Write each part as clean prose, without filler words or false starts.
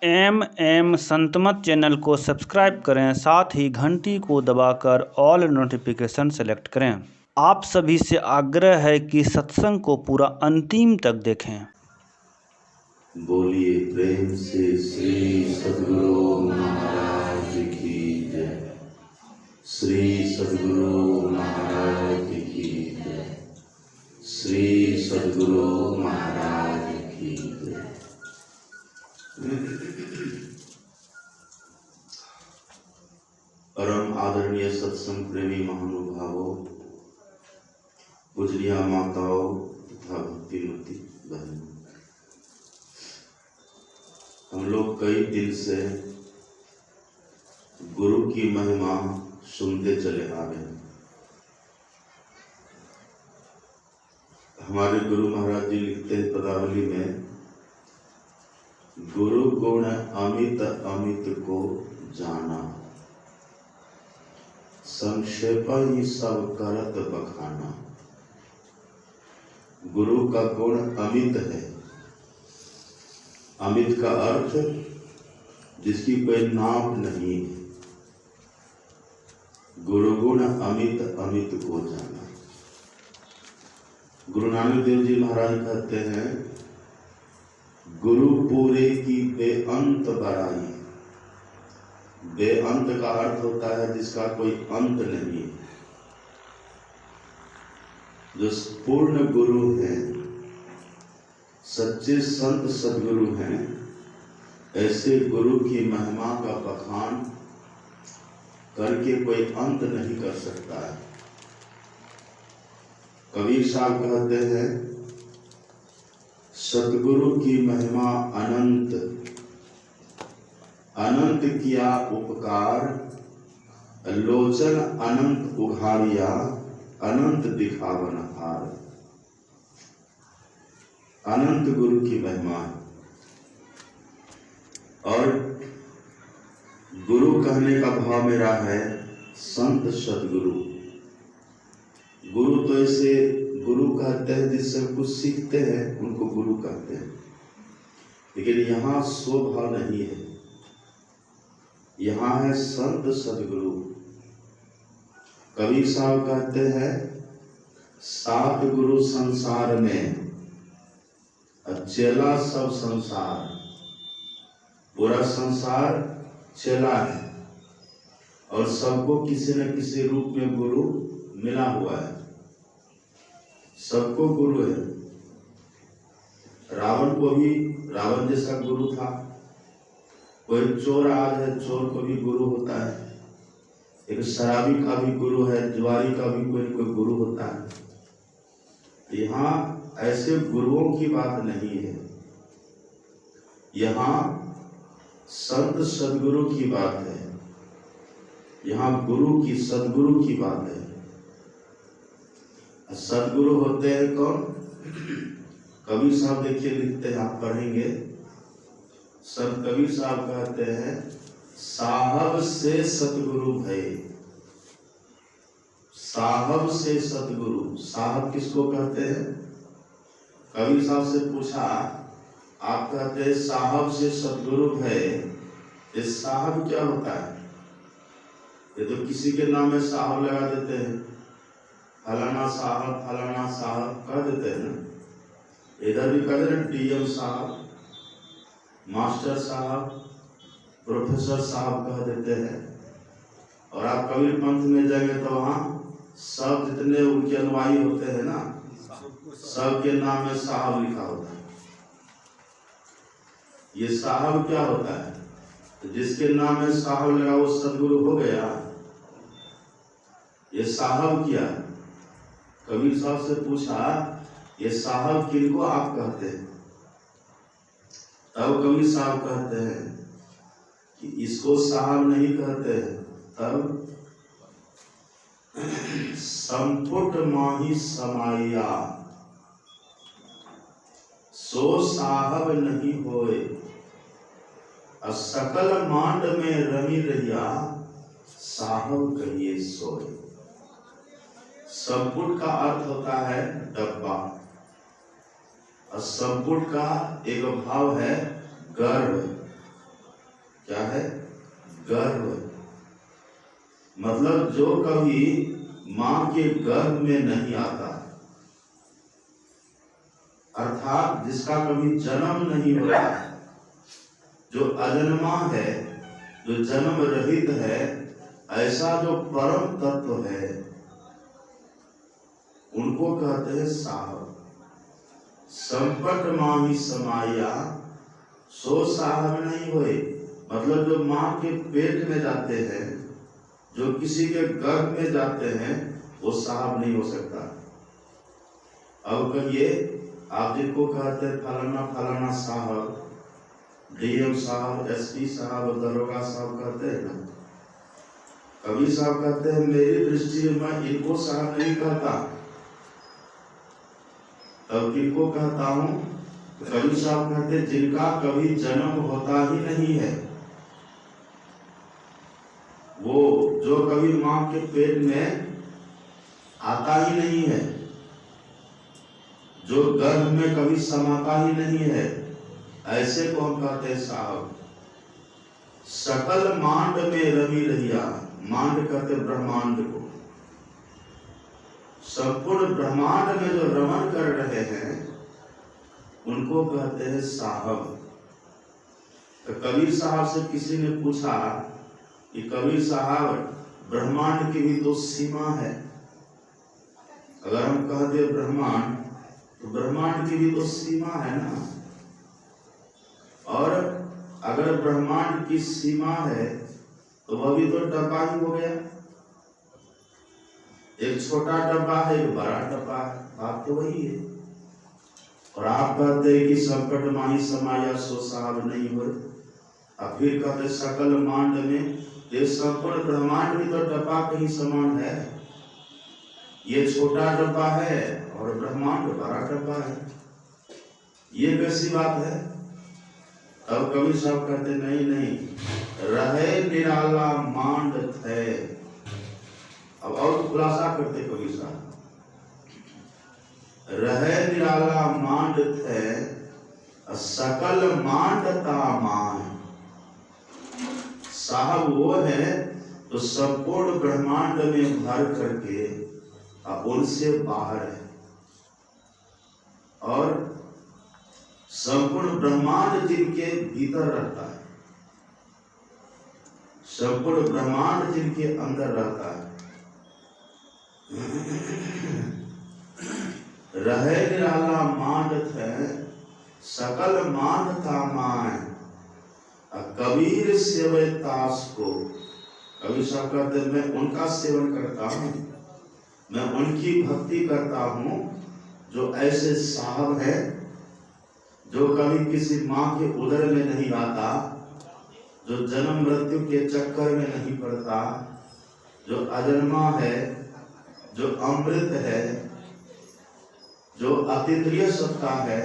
M Santmat channel को subscribe करें, साथ ही घंटी को दबाकर ऑल नोटिफिकेशन सेलेक्ट करें। आप सभी से आग्रह है कि सत्संग को पूरा अंतिम तक देखें। बोलिए प्रेम से श्री सद्गुरु महाराज की जय। श्री सद्गुरु महाराज की जय। श्री सद्गुरु महाराज की जय। परम आदरणीय सत्संग प्रेमी महानुभावों, पूजनीय माताओं तथा भक्तिमती बहनों, हम लोग कई दिन से गुरु की महिमा सुनते चले आ रहे हैं। हमारे गुरु महाराज जी लिखते हैं पदावली में, गुरु गुण अमित अमित को जाना, संक्षेप ही सब करत बखाना। गुरु का गुण अमित है। अमित का अर्थ जिसकी कोई नाप नहीं है। गुरु गुण अमित अमित को जाना। गुरु नानक देव जी महाराज कहते हैं, गुरु पूरे की बेअंत बड़ाई। बेअंत का अर्थ होता है जिसका कोई अंत नहीं है। जो पूर्ण गुरु हैं, सच्चे संत सद्गुरु हैं, ऐसे गुरु की महिमा का बखान करके कोई अंत नहीं कर सकता है। कबीर साहब कहते हैं, सतगुरु की महिमा अनंत, अनंत किया उपकार, लोचन अनंत उघाड़िया, अनंत दिखावन हार। अनंत गुरु की महिमा है। और गुरु कहने का भाव मेरा है संत सदगुरु। गुरु तो ऐसे गुरु कहते हैं जिससे कुछ सीखते हैं, उनको गुरु कहते हैं। लेकिन यहाँ सो भाव नहीं है, यहाँ है संत सदगुरु। कबीर साहब कहते हैं, सात गुरु संसार में, चेला सब संसार। पूरा संसार चेला है और सबको किसी न किसी रूप में गुरु मिला हुआ है। सबको गुरु है। रावण को भी रावण जैसा गुरु था। कोई चोर आज है, चोर को भी गुरु होता है। एक शराबी का भी गुरु है, जुआरी का भी कोई कोई गुरु होता है। यहाँ ऐसे गुरुओं की बात नहीं है। यहाँ संत सदगुरु की बात है। यहाँ गुरु की, सदगुरु की बात है। सदगुरु होते हैं कौन? कबीर साहब देखिए लिखते हैं, आप पढ़ेंगे। संत कबीर साहब कहते हैं, साहब से सतगुरु भय। साहब से सतगुरु। साहब किसको कहते हैं? कबीर साहब से पूछा, आप कहते हैं साहब से सतगुरु भय, ये साहब क्या होता है? ये तो किसी के नाम में साहब लगा देते हैं, फलाना साहब कह देते हैं ना। इधर भी कह देते हैं डीएम साहब, मास्टर साहब, प्रोफेसर साहब कह देते हैं। और आप कबीर पंथ में जाएंगे तो वहाँ सब जितने उनके अनुयायी होते हैं ना, सबके नाम में साहब लिखा होता है। ये साहब क्या होता है? तो जिसके नाम में साहब लगा वो सदगुरु हो गया। ये साहब क्या? कबीर साहब से पूछा, ये साहब किनको आप कहते हैं? तब कबीर साहब कहते हैं कि इसको साहब नहीं कहते हैं। तब संपुट माही समाया, सो साहब नहीं होए, सकल मांड में रमी रहिया, साहब कहिए सोए। संपुट का अर्थ होता है डब्बा, और संपुट का एक भाव है गर्भ। है? गर्भ। मतलब जो कभी मां के गर्भ में नहीं आता, अर्थात जिसका कभी जन्म नहीं होता, जो अजन्मा है, जो जन्म रहित है, ऐसा जो परम तत्व है, उनको कहते हैं साहब। संकट माही समाया सो साहब नहीं होए। मतलब जो मां के पेट में जाते हैं, जो किसी के गर्भ में जाते हैं, वो साहब नहीं हो सकता। अब कहिए, आप जिनको कहते हैं फलाना फलाना साहब, डीएम साहब, एसपी साहब, दरोगा साहब कहते हैं ना, कभी साहब कहते हैं मेरी दृष्टि में मैं इनको साहब नहीं कहता, तब किनको कहता हूं? कभी साहब कहते हैं जिनका कभी जन्म होता ही नहीं है, वो जो कभी मां के पेट में आता ही नहीं है, जो गर्भ में कभी समाता ही नहीं है, ऐसे को हम कहते हैं साहब। सकल मांड में रवि रहिया, मांड कहते ब्रह्मांड को, संपूर्ण ब्रह्मांड में जो रमण कर रहे हैं उनको कहते हैं साहब। तो कबीर साहब से किसी ने पूछा कि कबीर साहब, ब्रह्मांड की भी तो सीमा है। अगर हम कह दे ब्रह्मांड, तो ब्रह्मांड की भी तो सीमा है ना। और अगर ब्रह्मांड की सीमा है तो वह भी तो डब्बा ही हो गया। एक छोटा डब्बा है, एक बड़ा डब्बा है, बात तो वही है। और आप कहते हैं कि संकट माही समाया सो साहब नहीं हो। अब फिर कहते सकल मांड में, ये संपूर्ण ब्रह्मांड भी तो डब्बा कहीं समान है। ये छोटा डब्बा है और ब्रह्मांड बड़ा डब्बा है, ये कैसी बात है? तब कबीर साहब कहते नहीं नहीं, रहे निराला मांड थे। अब और खुलासा करते कबीर साहब, रहे निराला मांड थे सकल मांडता मान। साहब वो है तो संपूर्ण ब्रह्मांड में भर करके उनसे बाहर है, और संपूर्ण ब्रह्मांड जिनके भीतर रहता है, संपूर्ण ब्रह्मांड जिनके अंदर रहता है। रहे निराला मांड थे सकल मांडता मान। कबीर सेवे तास को, कबीर साहब कहते मैं उनका सेवन करता हूँ, मैं उनकी भक्ति करता हूँ जो ऐसे साहब है, जो कभी किसी माँ के उदर में नहीं आता, जो जन्म मृत्यु के चक्कर में नहीं पड़ता, जो अजन्मा है, जो अमृत है, जो अतीन्द्रिय सत्ता है,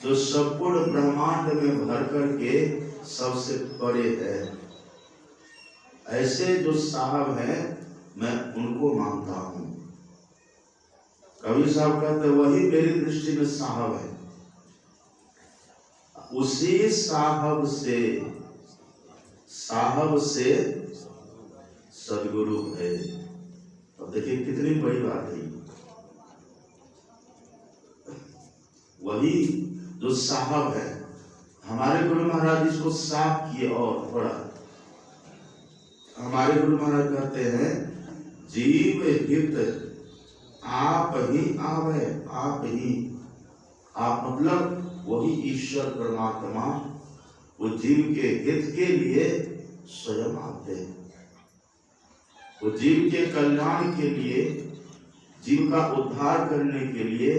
जो संपूर्ण ब्रह्मांड में भर करके सबसे बड़े है। ऐसे जो साहब हैं मैं उनको मानता हूँ। कबीर साहब कहते वही मेरी दृष्टि में साहब है। उसी साहब से सदगुरु है। अब देखिए कितनी बड़ी बात है। वही जो साहब है, हमारे गुरु महाराज इसको साफ किए और थोड़ा। हमारे गुरु महाराज कहते हैं जीव हित आप ही आवे, आप ही। आप मतलब वही ईश्वर परमात्मा, वो जीव के हित के लिए स्वयं आते हैं। वो जीव के कल्याण के लिए, जीव का उद्धार करने के लिए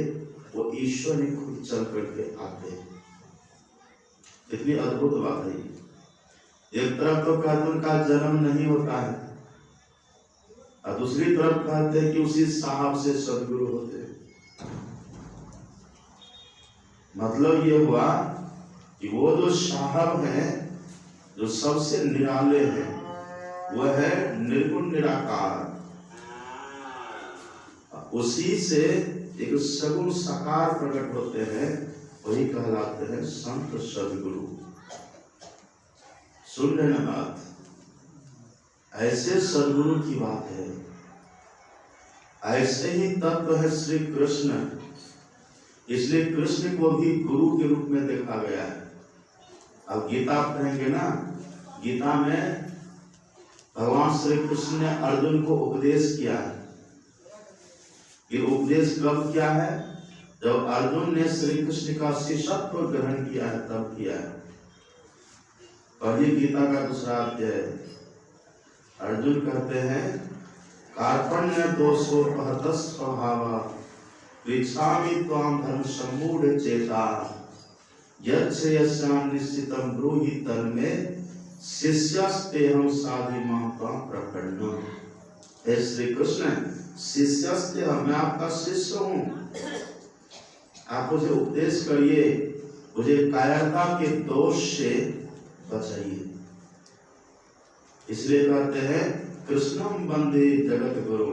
वो ईश्वर ने खुद चल करके आते हैं। कितनी अद्भुत बात है। एक तरफ तो कहते उनका जन्म नहीं होता है, और दूसरी तरफ कहते हैं कि उसी साहब से सदगुरु होते हैं। मतलब ये हुआ कि वो जो साहब हैं, जो सबसे निराले हैं, वह है निर्गुण निराकार। उसी से एक सगुण साकार प्रकट होते हैं, वही कहलाते हैं संत सदगुरु। सुन लेना बात, ऐसे सदगुरु की बात है। ऐसे ही तत्व है श्री कृष्ण, इसलिए कृष्ण को भी गुरु के रूप में देखा गया है। अब गीता पढ़ेंगे ना, गीता में भगवान श्री कृष्ण ने अर्जुन को उपदेश किया है। ये उपदेश कब किया है? जब अर्जुन ने श्री कृष्ण का शिष्यत्व ग्रहण किया है, तब किया है। पढ़िए गीता का दूसरा अध्याय। अर्जुन कहते हैं, कार्पण्य दोषोपहत स्वभाव पृच्छामि त्वां धर्म सम्मूढ़ चेता यस्याम निश्चितम ब्रूहि तन्मे शिष्यस्तेहं साधि मां प्रपन्नो। हे श्री कृष्ण, शिष्यस्तेहं, मैं आपका शिष्य हूँ, आप मुझे उपदेश करिए, मुझे कायरता के दोष से बचाइए। इसलिए कहते हैं कृष्णम वंदे जगत गुरु।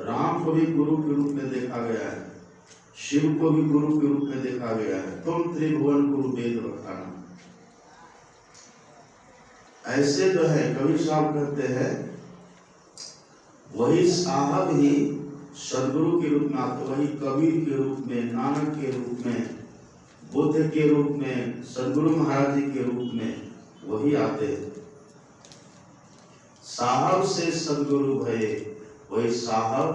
राम को भी गुरु के रूप में देखा गया है, शिव को भी गुरु के रूप में देखा गया है। तुम त्रिभुवन गुरु वेद बखाना। ऐसे जो है कबीर साहब कहते हैं, वही साहब ही सदगुरु के रूप में आते, वही कबीर के रूप में, नानक के रूप में, बुद्ध के रूप में, सदगुरु महाराज जी के रूप में वही आते हैं। साहब से सदगुरु भये, वही साहब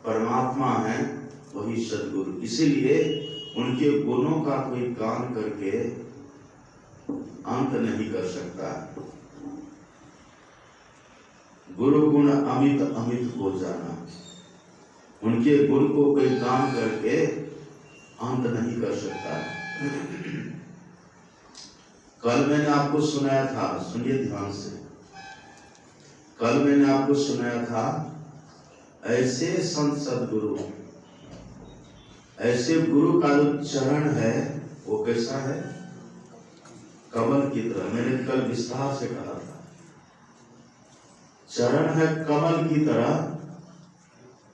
परमात्मा है, वही सदगुरु। इसीलिए उनके गुणों का कोई गान करके अंत नहीं कर सकता। गुरु गुण अमित अमित को जाना, उनके गुण को कोई गान करके अंत नहीं कर सकता। कल मैंने आपको सुनाया था, सुनिए ध्यान से, कल मैंने आपको सुनाया था, ऐसे संत सदगुरु, ऐसे गुरु का जो चरण है वो कैसा है? कमल की तरह। मैंने कल विस्तार से कहा था, चरण है कमल की तरह,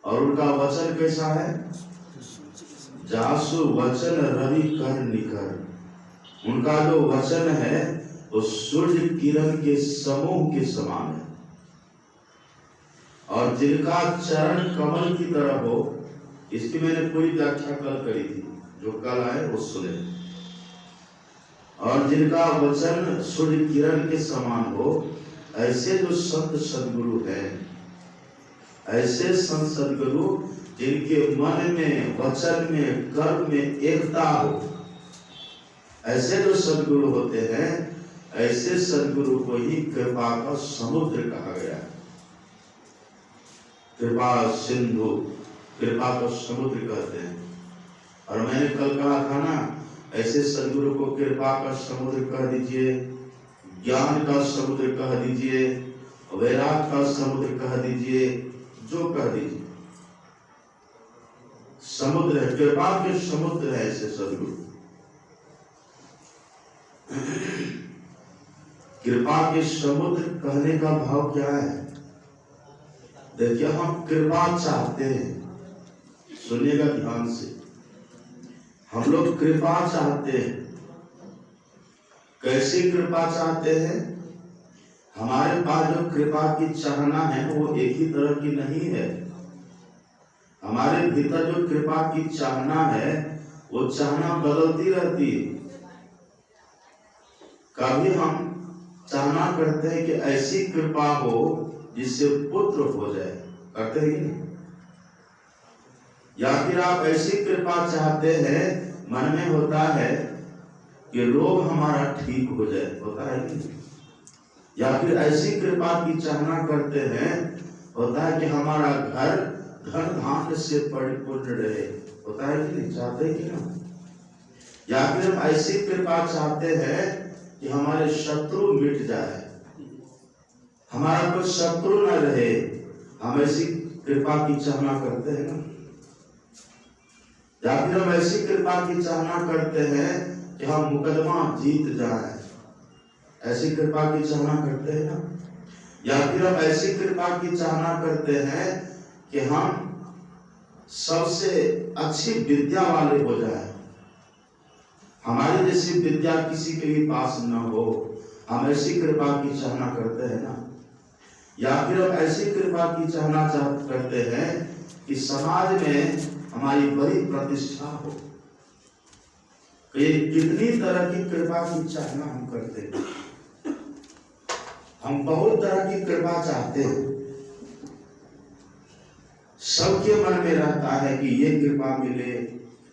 और उनका वचन कैसा है? जासु वचन रवि कर निकर। उनका जो वचन है वो सूर्य किरण के समूह के समान है। और जिनका चरण कमल की तरह हो, इसकी मैंने पूरी व्याख्या कल करी थी, जो कल आए वो सुने। और जिनका वचन सूर्य किरण के समान हो, ऐसे जो संत सदगुरु हैं, ऐसे संत सदगुरु जिनके मन में, वचन में, कर्म में एकता हो, ऐसे जो सदगुरु होते हैं, ऐसे सदगुरु को ही कृपा का समुद्र कहा गया। कृपा सिंधु, कृपा को समुद्र कहते हैं। और मैंने कल कहा था ना, ऐसे सदगुरु को कृपा का समुद्र कह दीजिए, ज्ञान का समुद्र कह दीजिए, वैराग का समुद्र कह दीजिए, जो कह दीजिए, समुद्र है, कृपा के समुद्र है ऐसे सदगुरु। कृपा के समुद्र कहने का भाव क्या है? देखिए, हम कृपा चाहते हैं, सुनिएगा ध्यान से, हम लोग कृपा चाहते हैं। कैसी कृपा चाहते हैं? हमारे पास जो कृपा की चाहना है वो एक ही तरह की नहीं है। हमारे भीतर जो कृपा की चाहना है वो चाहना बदलती रहती है। कभी हम चाहना करते हैं कि ऐसी कृपा हो जिससे पुत्र हो जाए, करते हैं कि नहीं? या फिर आप ऐसी कृपा चाहते हैं, मन में होता है कि रोग हमारा ठीक हो जाए, होता है कि नहीं? या फिर ऐसी कृपा की चाहना करते हैं, होता है कि हमारा घर धन धान्य से परिपूर्ण रहे, होता है कि नहीं? चाहते हैं कि ना? या फिर हम ऐसी कृपा चाहते हैं कि हमारे शत्रु मिट जाए, हमारा कोई शत्रु न रहे, हम ऐसी कृपा की चाहना करते हैं ना? या फिर हम ऐसी कृपा की चाहना करते हैं कि हम मुकदमा जीत जाए, ऐसी कृपा की चाहना करते हैं ना? या फिर हम ऐसी कृपा की चाहना करते हैं कि हम सबसे अच्छी विद्या वाले हो जाए, हमारी जैसी विद्या किसी के भी पास न हो, हम ऐसी कृपा की चाहना करते हैं ना, या फिर हम ऐसी कृपा की चाहना करते हैं कि समाज में हमारी बड़ी प्रतिष्ठा हो। ये कितनी तरह की कृपा की चाहना हम करते हैं। हम बहुत तरह की कृपा चाहते हैं। सबके मन में रहता है कि ये कृपा मिले,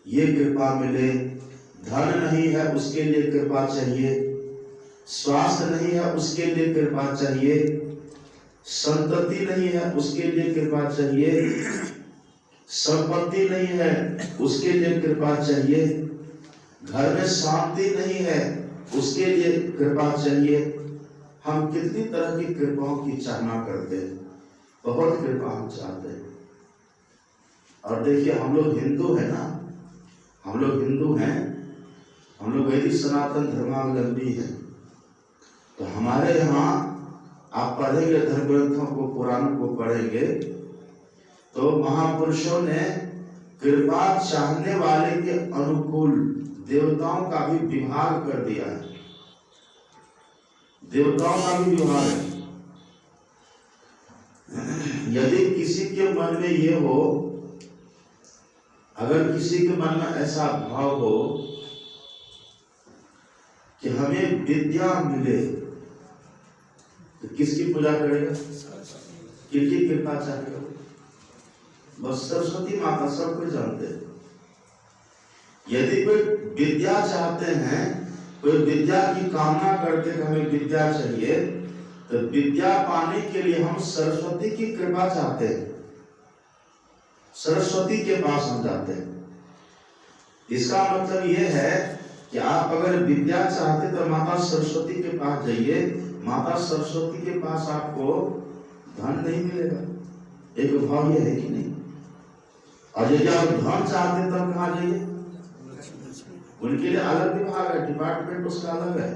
ये कृपा मिले। धन नहीं है उसके लिए कृपा चाहिए, स्वास्थ्य नहीं है उसके लिए कृपा चाहिए, संतति नहीं है उसके लिए कृपा चाहिए, संपत्ति नहीं है उसके लिए कृपा चाहिए, घर में शांति नहीं है उसके लिए कृपा चाहिए। हम कितनी तरह की कृपाओं की चाहना करते हैं, बहुत कृपा हम चाहते हैं। और देखिए हम लोग हिंदू हैं ना, हम लोग हिंदू हैं, हम लोग वैदिक सनातन धर्मावलंबी हैं। तो हमारे यहाँ आप पढ़ेंगे धर्म ग्रंथों को, पुराणों को पढ़ेंगे तो महापुरुषों ने कृपा चाहने वाले के अनुकूल देवताओं का भी विभाग कर दिया है। देवताओं का भी विभाग है। यदि किसी के मन में ये हो, अगर किसी के मन में ऐसा भाव हो कि हमें विद्या मिले, तो किसकी पूजा करेगा? किसकी कृपा चाहेगा? बस सरस्वती माता, सब कोई जानते हैं। यदि कोई विद्या चाहते हैं, कोई विद्या की कामना करते कि हमें विद्या चाहिए, तो विद्या पाने के लिए हम सरस्वती की कृपा चाहते हैं, सरस्वती के पास हम जाते हैं। इसका मतलब यह है कि आप अगर विद्या चाहते तो माता सरस्वती के पास जाइए। माता सरस्वती के पास आपको धन नहीं मिलेगा, एक भाव यह है कि नहीं। और यदि आप धन चाहते तब कहाँ जाइए? उनके लिए अलग विभाग है, डिपार्टमेंट उसका अलग है।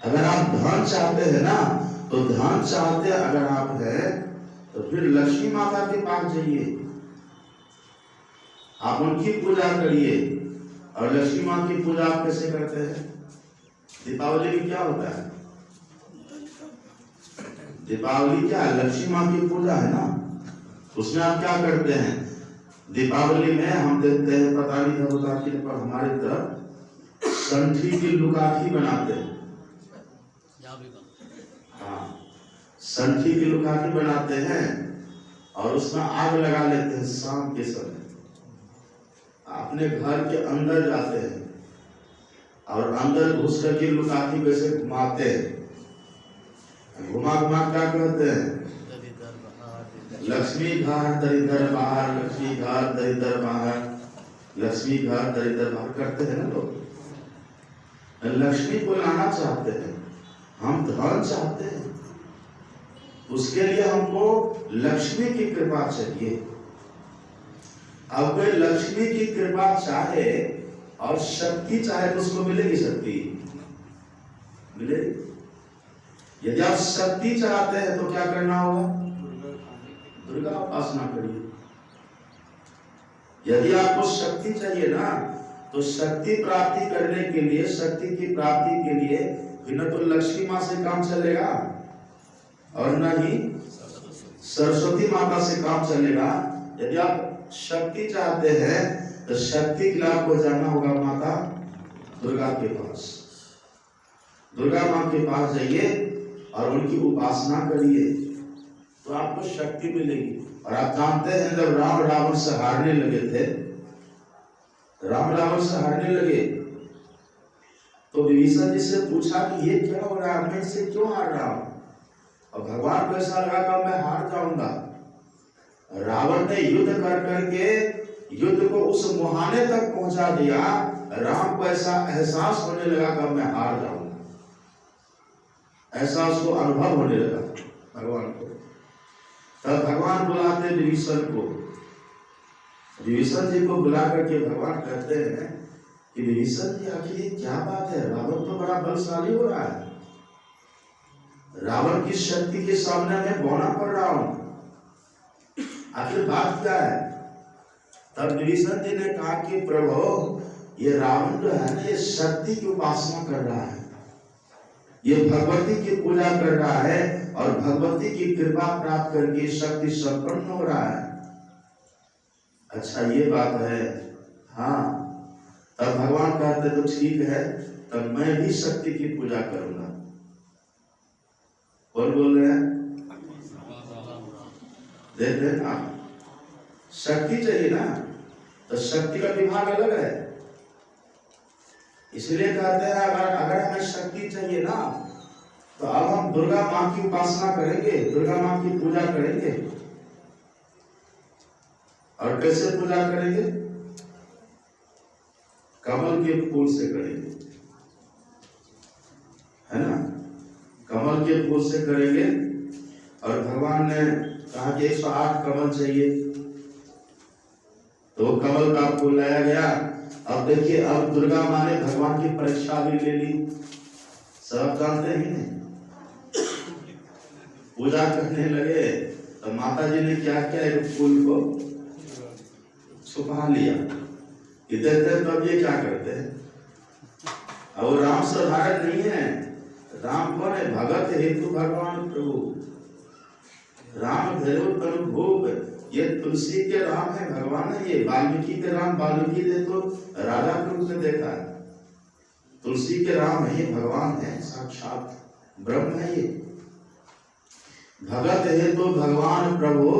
अगर आप धन चाहते हैं ना, तो धन चाहते अगर आप है तो फिर लक्ष्मी माता के पास जाइए, आप उनकी पूजा करिए। और लक्ष्मी माँ की पूजा आप कैसे करते हैं? दीपावली में क्या होता है? दीपावली क्या है? लक्ष्मी माँ की पूजा है ना। उसमें आप क्या करते हैं? दीपावली में हम देखते हैं, पता नहीं था होता कि पर हमारी तरफ संठी की लुकाठी बनाते हैं। हाँ, संठी की लुकाठी बनाते हैं और उसमें आग लगा लेते हैं। शाम के समय अपने घर के अंदर जाते हैं और अंदर घुस करके लुकाठी वैसे घुमाते हैं। घुमा घुमा क्या कहते हैं? लक्ष्मी घर दरिद्र बाहर, लक्ष्मी घर दरिद्र बाहर, लक्ष्मी घर दरिद्र बाहर करते हैं ना लोग। लक्ष्मी को लाना चाहते हैं, हम धन चाहते हैं, उसके लिए हमको लक्ष्मी की कृपा चाहिए। अब कोई लक्ष्मी की कृपा चाहे और शक्ति चाहे तो उसको मिलेगी शक्ति? मिलेगी। यदि आप शक्ति चाहते हैं तो क्या करना होगा? दुर्गा उपासना करिए। यदि आपको शक्ति चाहिए ना, तो शक्ति प्राप्ति करने के लिए, शक्ति की प्राप्ति के लिए न तो लक्ष्मी माँ से काम चलेगा और न ही सरस्वती माता से काम चलेगा। यदि आप शक्ति चाहते हैं तो शक्ति के लिए आपको जाना होगा माता दुर्गा के पास। दुर्गा माँ के पास जाइए और उनकी उपासना करिए तो आपको शक्ति मिलेगी। और आप जानते हैं जब राम रावण से हारने लगे थे, राम रावण से हारने लगे तो विभीषण जी से पूछा कि ये क्या हो रहा है, मैं इससे क्यों हार रहा हूं? और भगवान को ऐसा लगा कि मैं हार जाऊंगा। रावण ने युद्ध कर करके युद्ध को उस मुहाने तक पहुंचा दिया। राम को ऐसा एहसास होने लगा कि मैं हार जाऊंगा, ऐसा उसको अनुभव होने लगा भगवान को। तब भगवान बुलाते विभीषण को, विभीषण जी को बुला करके भगवान कहते हैं कि विभीषण जी आखिर ये क्या बात है, रावण तो बड़ा बलशाली हो रहा है, रावण की शक्ति के सामने मैं बौना पड़ रहा हूं, आखिर बात क्या है? तब विभीषण जी ने कहा कि प्रभु ये रावण जो है ना, ये शक्ति की उपासना कर रहा है, ये भगवती की पूजा कर रहा है और भगवती की कृपा प्राप्त करके शक्ति संपन्न हो रहा है। अच्छा ये बात है। हाँ, तब भगवान कहते तो ठीक है, तब मैं भी शक्ति की पूजा करूंगा। कौन बोल रहे हैं? देख रहे ना, शक्ति चाहिए ना, तो शक्ति का विभाग अलग है। इसलिए कहते हैं अगर हमें शक्ति चाहिए ना, तो अब हम दुर्गा माँ की उपासना करेंगे, दुर्गा माँ की पूजा करेंगे। और कैसे पूजा करेंगे? कमल के फूल से करेंगे, है ना, कमल के फूल से करेंगे। और भगवान ने कहा कि 108 कमल चाहिए, तो कमल का फूल लाया गया। अब देखिए, अब दुर्गा माँ ने भगवान की परीक्षा भी ले ली। सब जानते ही नहीं, पूजा करने लगे तो माता जी ने क्या किया, एक फूल को छुपा लिया। इधर तब ये क्या करते हैं? और राम साधारण नहीं है। राम कौन है? भगत हेतु भगवान प्रभु, राम धरो तनु भोग। ये तुलसी के राम है, भगवान है। ये वाल्मीकि के राम, वाल्मीकि ने तो राजा के रूप में देखा है। तुलसी के राम है, ये भगवान है, साक्षात ब्रह्म है। ये भगत है तो भगवान प्रभु,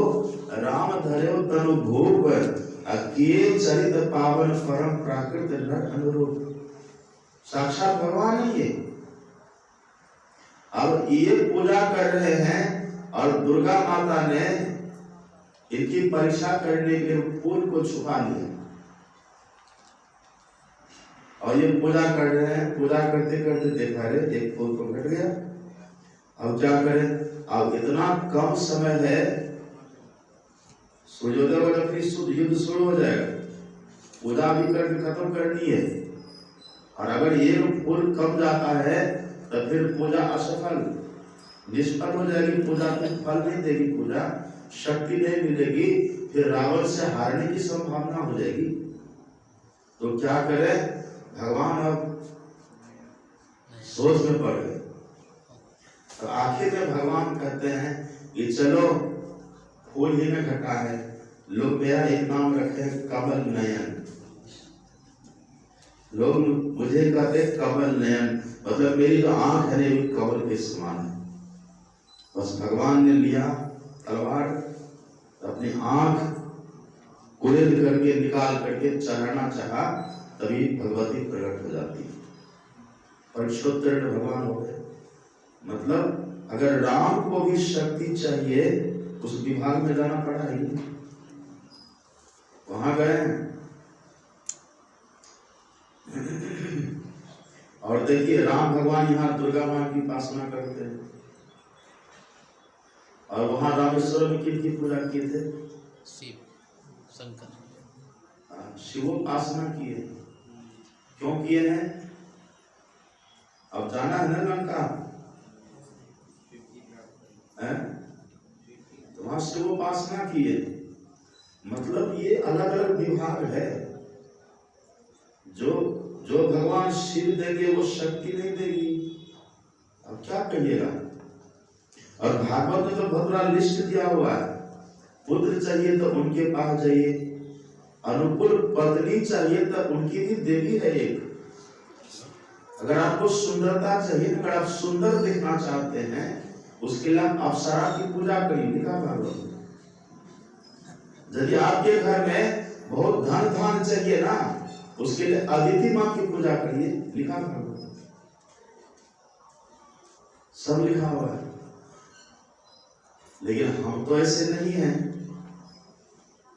राम धरो तनु भोग, किए चरित पावन परम प्राकृत नर अनुरूप। साक्षात भगवान है ये। अब ये पूजा कर रहे हैं और दुर्गा माता ने इनकी परीक्षा करने के लिए फूल को छुपा लिया और ये पूजा कर रहे हैं। पूजा करते करते देखा रे, एक फूल तो घट गया। अब क्या करें? अब इतना कम समय है, सूर्योदय हो जाए फिर युद्ध शुरू हो जाएगा। पूजा भी करके खत्म करनी है, और अगर ये फूल कम जाता है तो फिर पूजा असफल, निष्फल हो जाएगी। पूजा में फल नहीं देगी, पूजा शक्ति नहीं मिलेगी, फिर रावण से हारने की संभावना हो जाएगी। तो क्या करें? भगवान अब सोच में पड़ गए। तो आखिर में भगवान कहते हैं कि चलो, फूल ही में घटा है, लोग मेरा एक नाम रखे कमल नयन। लोग मुझे कहते कमल नयन, मतलब मेरी जो आंख है वो कमल के समान है। बस भगवान ने लिया तलवार, अपनी आंख कुरेद करके निकाल करके चढ़ाना चाहा, तभी भगवती प्रकट हो जाती है। परीक्षोत्तीर्ण भगवान हो गए। मतलब अगर राम को भी शक्ति चाहिए, उस विभाग में जाना पड़ा ही, वहां गए। और देखिए, राम भगवान यहाँ दुर्गा माँ की उपासना करते हैं, और वहां रामेश्वर में किनकी पूजा किए थे? शिव शंकर। शिवोपासना किए। क्यों किए हैं? अब जाना है ना लंका, तो वहां शिवोपासना किए। मतलब ये अलग अलग विभाग है। जो भगवान शिव देंगे वो शक्ति नहीं देगी। अब क्या कहिएगा? और भागवत में तो बहुत बड़ा लिस्ट दिया हुआ है। पुत्र चाहिए तो उनके पास जाइए, अनुकूल पत्नी चाहिए तो उनकी भी देवी है एक। अगर आपको सुंदरता चाहिए, अगर आप सुंदर दिखना चाहते हैं, उसके लिए आप अप्सरा की पूजा करिए, लिखा भागवत। यदि आपके घर में बहुत धन धान चाहिए ना, उसके लिए अदिति माँ की पूजा करिए, लिखा भागवत। सब लिखा हुआ है। लेकिन हम तो ऐसे नहीं हैं।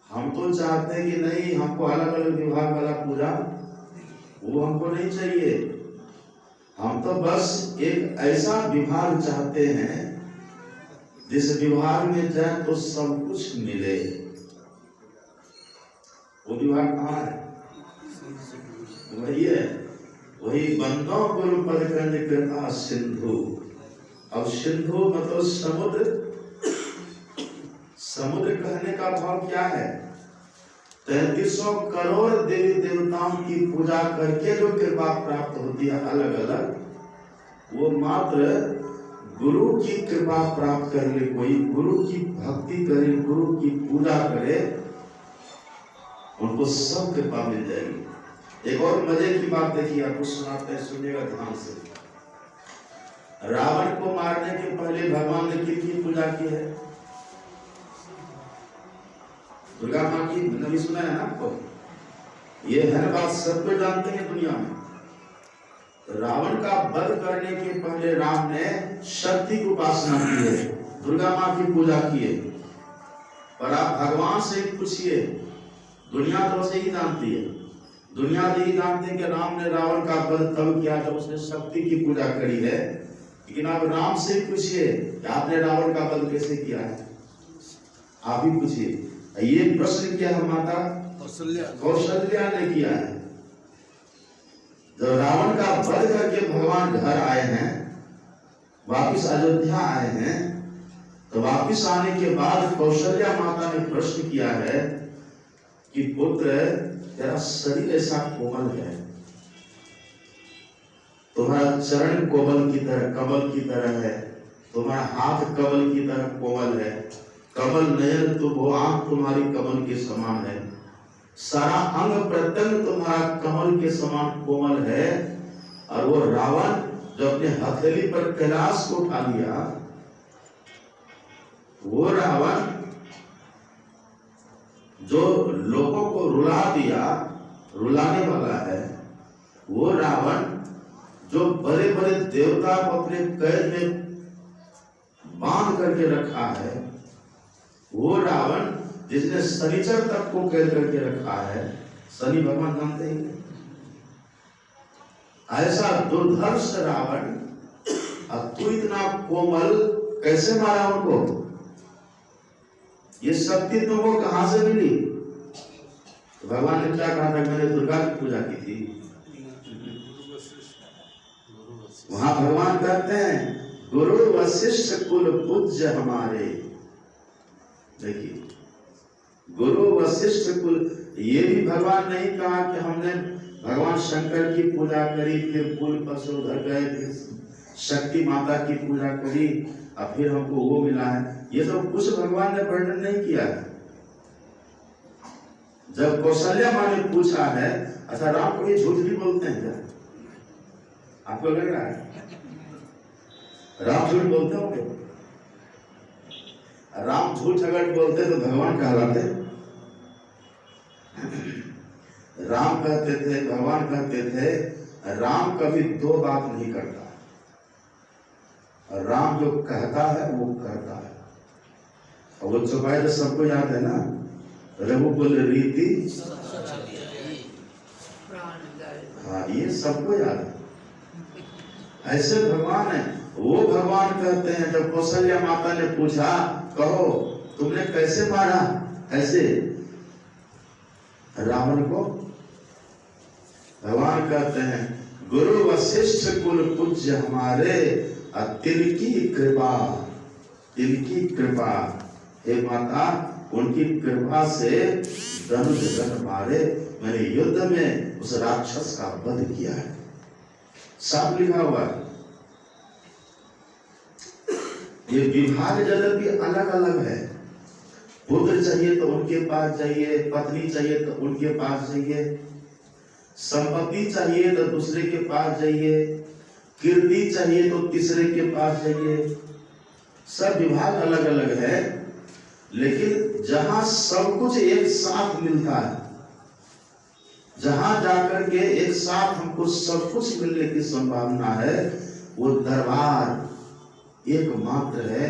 हम तो चाहते हैं कि नहीं, हमको अलग अलग विभाग वाला पूजा वो हमको नहीं चाहिए। हम तो बस एक ऐसा विभाग चाहते हैं जिस विभाग में जाए तो सब कुछ मिले। वो विभाग कहाँ है? वही है, वही बंदों गुरु पद कंद कृपा सिंधु। अब सिंधु मतलब समुद्र। समुद्र कहने का भाव क्या है? 3300 करोड़ देवी देवताओं की पूजा करके जो कृपा प्राप्त होती है अलग अलग, वो मात्र गुरु की कृपा प्राप्त कर ले, कोई गुरु की भक्ति करे, गुरु की पूजा करे, उनको सब कृपा मिल जाएगी। एक और मजे की बात देखिए, आपको सुनाते हैं, सुनिएगा ध्यान से। रावण को मारने के पहले भगवान ने किसकी पूजा की है? दुर्गा माँ की। नबी सुना है ना आपको? ये है बात सबको जानते हैं दुनिया में। रावण का वध करने के पहले राम ने शक्ति की उपासना की है, दुर्गा माँ की पूजा की है। पर आप भगवान से पूछिए, दुनिया तो उसे ही जानती है, दुनिया तो ही जानती है कि राम ने रावण का वध तब किया जब उसने शक्ति की पूजा करी है। लेकिन आप राम से पूछिए कि आपने रावण का वध कैसे किया है, आप ही पूछिए। ये प्रश्न किया है माता कौशल्या ने किया है। जब रावण का वध करके भगवान घर आए हैं, वापिस अयोध्या आए हैं, तो वापिस आने के बाद कौशल्या माता ने प्रश्न किया है कि पुत्र, तेरा शरीर ऐसा कोमल है, तुम्हारा चरण कोमल की तरह, कमल की तरह है, तुम्हारा हाथ कमल की तरह कोमल है, कमल नयन तुम हो, आंख तुम्हारी कमल के समान है, सारा अंग प्रत्यंग तुम्हारा कमल के समान कोमल है। और वो रावण जो अपने हथेली पर कैलाश को उठा लिया, वो रावण जो लोगों को रुला दिया, रुलाने वाला है, वो रावण जो बड़े बड़े देवता को अपने कैद में बांध करके रखा है, वो रावण जिसने शनिचर तक को कैद करके रखा है, शनि भगवान जानते हैं, ऐसा दुर्धर्ष रावण, अब तू इतना कोमल कैसे मारा उनको? ये शक्ति तुमको कहां से मिली? तो भगवान ने क्या कहा था? मैंने दुर्गा की पूजा की थी। वहां भगवान कहते हैं गुरु वशिष्ठ कुल पूज्य हमारे। देखिए, गुरु वशिष्ठ कुल, ये भी भगवान नहीं कहा कि हमने भगवान शंकर की पूजा करी, फिर पुल पर से उधर गए, फिर शक्ति माता की पूजा करी और फिर हमको वो मिला है। ये सब कुछ भगवान ने वर्णन नहीं किया है। जब कौशल्या माँ ने पूछा है, अच्छा राम कभी झूठ भी बोलते हैं क्या? आपको लग रहा है राम झूठ बोलते होंगे? राम झूठ अगर बोलते तो भगवान कहलाते? राम कहते थे, भगवान कहते थे, राम कभी दो बात नहीं करता, और राम जो कहता है वो करता है। और वो चौपाई तो सबको याद है ना, रघुकुल रीति, हाँ ये सबको याद है। ऐसे भगवान है। वो भगवान कहते हैं, जब कौशल्या माता ने पूछा, कहो तुमने कैसे मारा ऐसे रावण को, भगवान कहते हैं गुरु वशिष्ठ कुल पूज्य हमारे, तिनकी कृपा, तिनकी कृपा, हे माता उनकी कृपा से धनुष मारे, मैंने युद्ध में उस राक्षस का वध किया है। सब लिखा हुआ है। ये विभाग जगत भी अलग अलग है। पुत्र चाहिए तो उनके पास जाइए, पत्नी चाहिए तो उनके पास जाइए, संपत्ति चाहिए तो दूसरे के पास जाइए, कीर्ति चाहिए तो तीसरे के पास जाइए। सब विभाग अलग अलग है, लेकिन जहां सब कुछ एक साथ मिलता है, जहां जाकर के एक साथ हमको सब कुछ मिलने की संभावना है, वो दरबार एकमात्र है,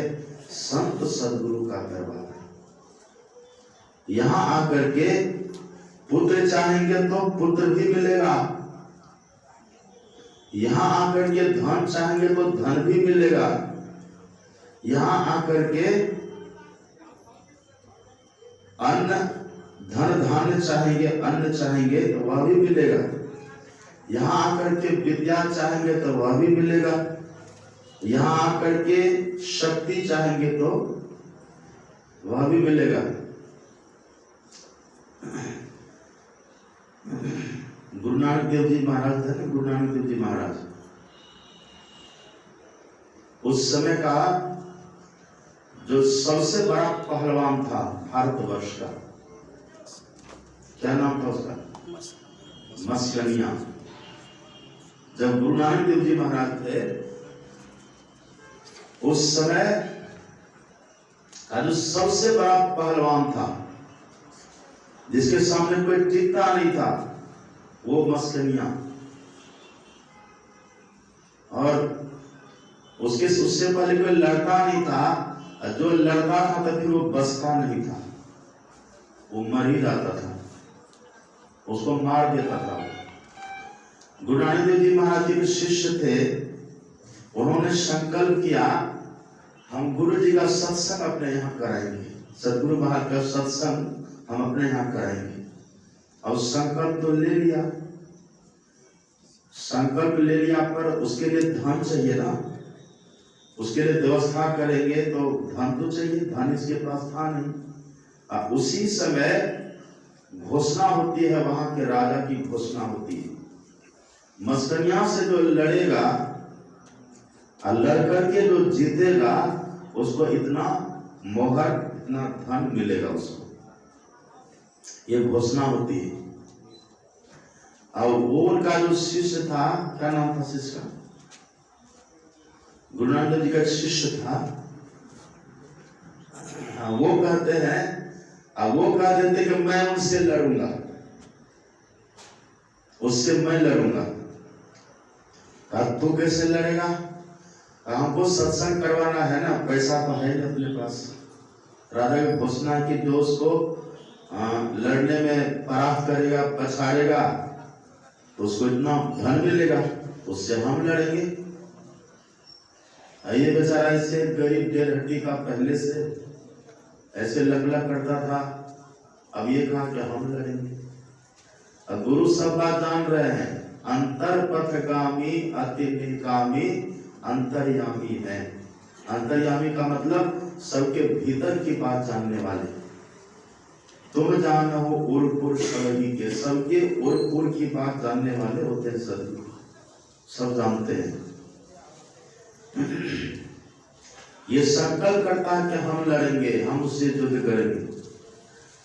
संत सदगुरु का दरबार है। यहां आकर के पुत्र चाहेंगे तो पुत्र भी मिलेगा, यहां आकर के धन चाहेंगे तो धन भी मिलेगा, यहां आकर के अन्न धन धान्य चाहेंगे, अन्न चाहेंगे तो वह भी मिलेगा, यहां आकर के विद्या चाहेंगे तो वह भी मिलेगा, यहां आकर के शक्ति चाहेंगे तो वह भी मिलेगा। गुरु नानक देव जी महाराज थे ना, गुरु नानक देव जी महाराज, उस समय का जो सबसे बड़ा पहलवान था भारतवर्ष का, क्या नाम था उसका? मस्कनिया। जब गुरु नानक देव जी महाराज थे उस समय का जो सबसे बड़ा पहलवान था, जिसके सामने कोई टिकता नहीं था, वो मस्कनिया। और उससे पहले कोई लड़ता नहीं था, जो लड़ता था तो फिर वो बसता नहीं था, वो मर ही जाता था, उसको मार देता था। गुरु नानक देव जी महाराज जी के शिष्य थे, उन्होंने संकल्प किया हम गुरु जी का सत्संग अपने यहाँ कराएंगे, सदगुरु महाराज का सत्संग हम अपने यहाँ कराएंगे। और संकल्प तो ले लिया, संकल्प ले लिया, पर उसके लिए धन चाहिए ना, उसके लिए व्यवस्था करेंगे तो धन तो चाहिए, धन इसके पास था नहीं। उसी समय घोषणा होती है, वहां के राजा की घोषणा होती है, मस्कनिया से जो लड़ेगा और लड़कर के जो जीतेगा उसको इतना मोहर, इतना धन मिलेगा उसको, ये घोषणा होती है। और वो उनका जो शिष्य था, क्या नाम था शिष्य का? गुरु नानक देव जी का शिष्य था, वो कहते हैं, वो कह देते कि मैं उनसे लड़ूंगा, उससे मैं लड़ूंगा। तू कैसे लड़ेगा? हमको सत्संग करवाना है ना, पैसा तो है नहीं अपने पास। राजा की घोषणा की जो उसको लड़ने में परास्त करेगा, पछाड़ेगा, तो उसको इतना धन मिलेगा, उससे हम लड़ेंगे। ये बेचारा ऐसे गरीब डेढ़ का पहले से ऐसे लग करता था, अब ये कहा कि हम लड़ेंगे। अब गुरु सब बात जान रहे हैं, अंतर पथगामी अति निकामी अंतर्यामी है। अंतर्यामी का मतलब सबके भीतर की बात जानने वाले। तुम जानो उर्पुर सभी के, सबके उर्पुर की बात जानने वाले होते हैं सदगुरु, सब जानते हैं। ये संकल्प करता है कि हम लड़ेंगे, हम उससे युद्ध करेंगे,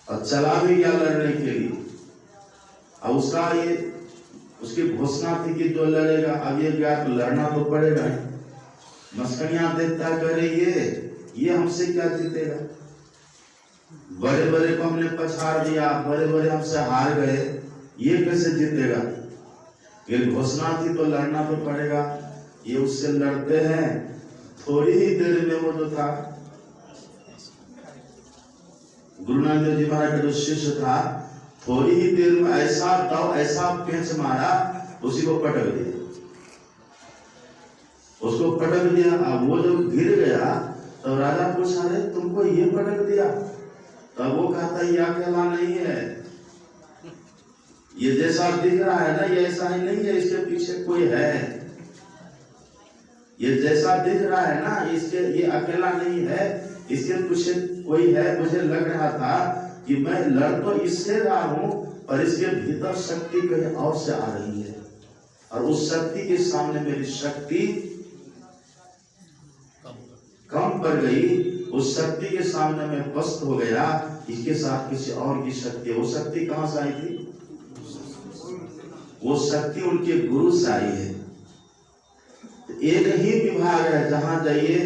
और चला भी गया लड़ने के लिए। अब उसका ये उसकी घोषणा थी कि जो लड़ेगा, अब ये गया तो लड़ना तो पड़ेगा। मस्कनिया देखता करे ये हमसे क्या जीतेगा, बड़े बड़े को हमने पछाड़ दिया, बड़े बड़े हमसे हार गए, ये कैसे जीतेगा। ये घोषणा थी तो लड़ना तो पड़ेगा। ये उससे लड़ते हैं, थोड़ी ही देर में वो जो था गुरु नानक देव जी महाराज का जो शिष्य था, थोड़ी ही देर में ऐसा दाव, ऐसा पेंच मारा, उसी को पटक दिया, उसको पटक दिया। अब वो जब गिर गया तो राजा पूछा, अरे तुमको ये पटक दिया? तब वो कहता ये अकेला नहीं है, ये जैसा दिख रहा है ना, ये ऐसा ही नहीं है, इसके पीछे कोई है। ये जैसा दिख रहा है ना, इसके ये अकेला नहीं है, इसके पीछे कोई है। मुझे लग रहा था कि मैं लड़ तो इससे रहा हूं, पर इसके भीतर शक्ति कहीं और से आ रही है, और उस शक्ति के सामने मेरी शक्ति कम पड़ गई। उस शक्ति के सामने मैं पस्त हो गया, इसके साथ किसी और की शक्ति। वो शक्ति कहां से आई थी? वो शक्ति उनके गुरु से आई है। एक ही विभाग है, जहां जाइए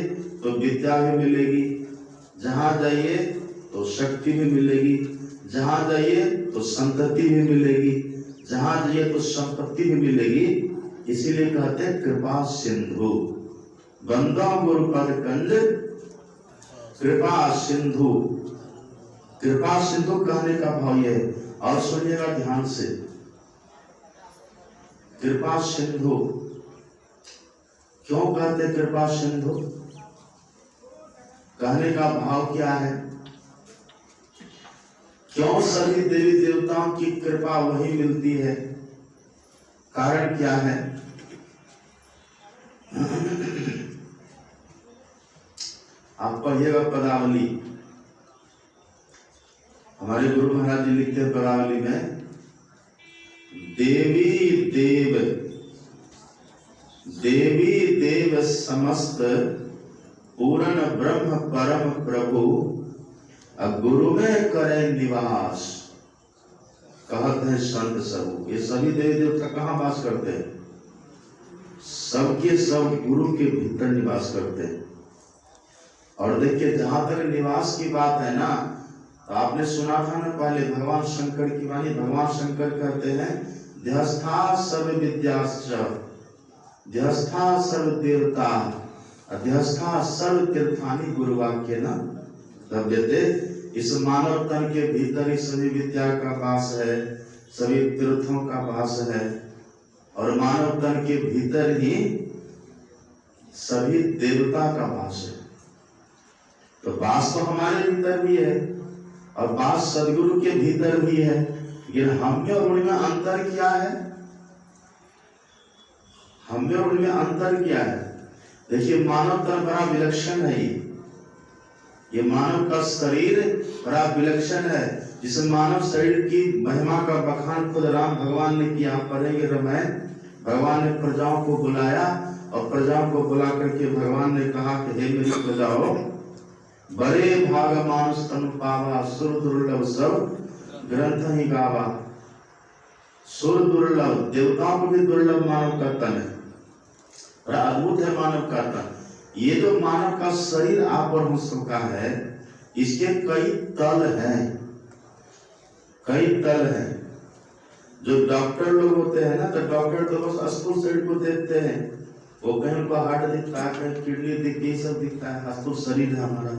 तो विद्या भी मिलेगी, जहां जाइए तो शक्ति भी मिलेगी, जहां जाइए तो संतति भी मिलेगी, जहां जाइए तो संपत्ति भी मिलेगी। इसीलिए कहते हैं कृपा सिंधु, बंदा गुरुपद कंज कृपा सिंधु। कृपा सिंधु कहने का भाव ये है, और सुनिएगा ध्यान से, कृपा सिंधु क्यों कहते कृपा सिंधु? कहने का भाव क्या है? क्यों सभी देवी देवताओं की कृपा वही मिलती है? कारण क्या है? आप पढ़िएगा पदावली, हमारे गुरु महाराज जी लिखते हैं पदावली में, देवी देव समस्त पूर्ण ब्रह्म परम प्रभु गुरु में करे निवास। कहते हैं संत सब, ये सभी देवी देवता कहाँ वास करते हैं? सबके सब गुरु के भीतर निवास करते हैं। और देखिए जहां तक निवास की बात है ना, तो आपने सुना था ना पहले भगवान शंकर की वाणी। भगवान शंकर कहते हैं ध्यस्था सर्व विद्याश्च ध्यस्था सर्व देवता अध्यस्था सर्व तीर्थानि गुरुवाक्य न लभ्यते। इस मानव तन के भीतर ही सभी विद्या का वास है, सभी तीर्थों का वास है, और मानव तन के भीतर ही सभी देवता का वास है। तो वास तो हमारे भीतर भी है और वास सदगुरु के भीतर भी है, लेकिन हम में और उनमें अंतर क्या है? हम में और उनमें अंतर क्या है? देखिए मानव तन बड़ा विलक्षण है। ये मानव का शरीर बड़ा विलक्षण है। जिस मानव शरीर की महिमा का बखान खुद राम भगवान ने किया। पढ़ेंगे रामायण। भगवान ने प्रजाओं को बुलाया और प्रजाओं को बुला करके भगवान ने कहा कि हे मेरी प्रजाओं, बड़े भाग मानुष तनु पावा सुर दुर्लभ सब ग्रंथ ही गावा। सुर दुर्लभ, देवताओं को भी दुर्लभ मानव का तन है, बड़ा अद्भुत है मानव का तन। ये जो मानव का शरीर आप और हम सबका है, इसके कई तल हैं, कई तल हैं। जो डॉक्टर लोग होते हैं ना, तो डॉक्टर तो बस स्थूल शरीर को देखते हैं। वो कहीं उनको हार्ट दिखता है, कहीं किडनी दिखती है, सब दिखता है, स्थूल शरीर है हमारा।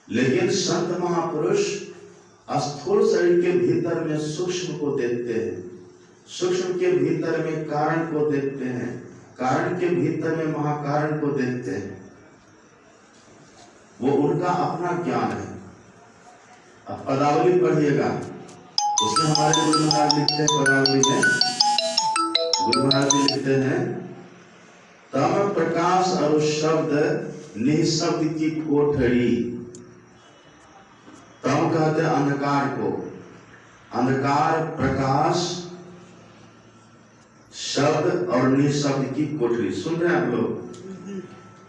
लेकिन संत महापुरुष स्थूल शरीर के भीतर में सूक्ष्म को देखते हैं, सूक्ष्म के भीतर में कारण को देखते हैं, कारण के भीतर में महाकारण को देखते हैं। वो उनका अपना ज्ञान है। अब पदावली पढ़िएगा, उसमें हमारे गुरु महाराज लिखते हैं पदावली में, गुरु महाराज जी लिखते हैं, तम प्रकाश और शब्द निःशब्द की कोठरी। तम कहते हैं अंधकार को, अंधकार प्रकाश शब्द और निःशब्द की कोठरी। सुन रहे हैं आप लोग?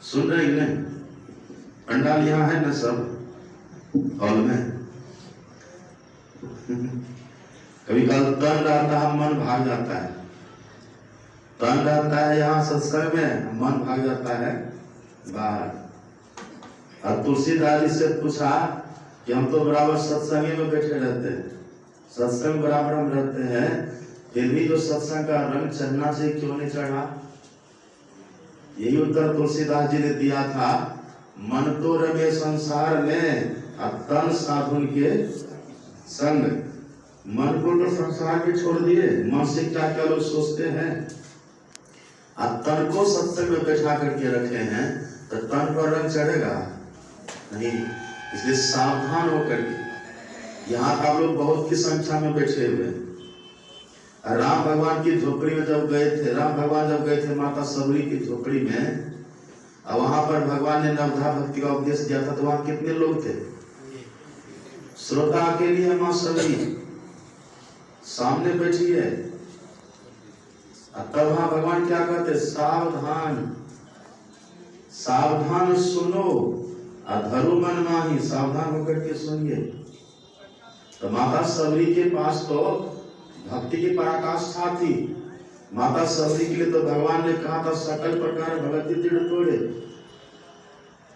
सुन रहे हैं नहीं? पंडाल यहाँ है ना सब हॉल में। कभी कल तन रहता है, मन भाग जाता है। तन रहता है यहाँ सत्संग में, मन भाग जाता है बाहर। और तुलसीदास जी से पूछा कि हम तो बराबर सत्संग में बैठे रहते हैं, सत्संग बराबर हम रहते हैं, फिर भी जो सत्संग का रंग चढ़ना चाहिए क्यों नहीं चढ़ा? यही उत्तर तुलसीदास जी ने दिया था, मन तो रमे संसार में तन साधुन के संग। मन को तो संसार में छोड़ दिए, मन से क्या क्या लोग सोचते हैं, और तन को सत्संग में बैठा करके रखे हैं, तो तन पर रंग चढ़ेगा नहीं। इसलिए सावधान होकर के, यहाँ आप लोग बहुत की संख्या में बैठे हुए हैं। राम भगवान की झोपड़ी में जब गए थे, राम भगवान जब गए थे माता सबरी की झोपड़ी में, और वहां पर भगवान ने नवधा भक्ति का उपदेश दिया था, तो वहां कितने लोग थे? श्रोता के लिए मां सबरी सामने बैठी है। तब वहां भगवान क्या कहते? सावधान, सावधान सुनो अधरु मन माही। सावधान होकर के सुनिए। तो माता सबरी के पास तो भक्ति की पराकाष्ठा थी। माता सबरी के लिए तो भगवान ने कहा था सकल प्रकार भगति दृढ़ तोड़े,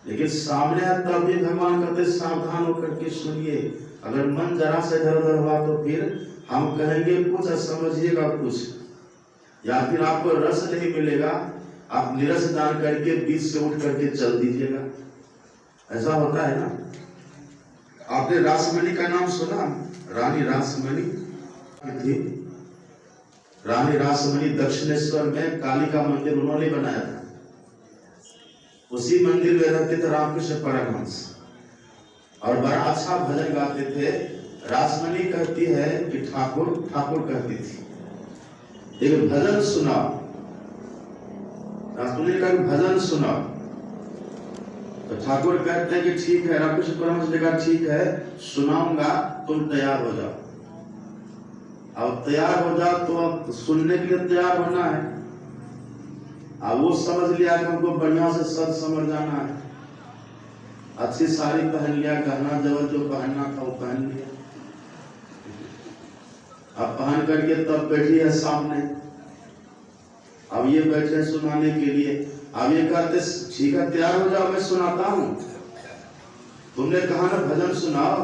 लेकिन सामने तब भी भगवान कहते सावधान होकर के सुनिए। अगर मन जरा से इधर उधर हुआ तो फिर हम कहेंगे कुछ, समझिएगा कुछ, या फिर आपको रस नहीं मिलेगा, आप निरस दान करके बीच से उठ करके चल दीजिएगा। ऐसा होता है ना। आपने रासमणि का नाम सुना? रानी रासमणि थी। रानी रासमणि दक्षिणेश्वर में काली का मंदिर उन्होंने बनाया था। उसी मंदिर में रहते थे रामकृष्ण परमहंस, और बड़ा अच्छा भजन गाते थे। रासमणि कहती है कि ठाकुर ठाकुर कहती थी। एक भजन सुना, रासमणि का भजन सुना। तो ठाकुर कहते हैं कि ठीक है, रामकृष्ण परमहंस ने कहा ठीक है, सुनाऊंगा, तुम तैयार हो जाओ। अब तैयार हो जाओ तो अब सुनने के लिए तैयार होना है। अब वो समझ लिया कि हमको बढ़िया से सच समझ जाना है, अच्छी साड़ी पहन लिया, गहना जवर जो पहनना था वो पहन लिया। अब पहन करके तब बैठी है सामने, अब ये बैठे सुनाने के लिए। अब ये कहते ठीक है तैयार हो जाओ, मैं सुनाता हूँ। तुमने कहा ना भजन सुनाओ,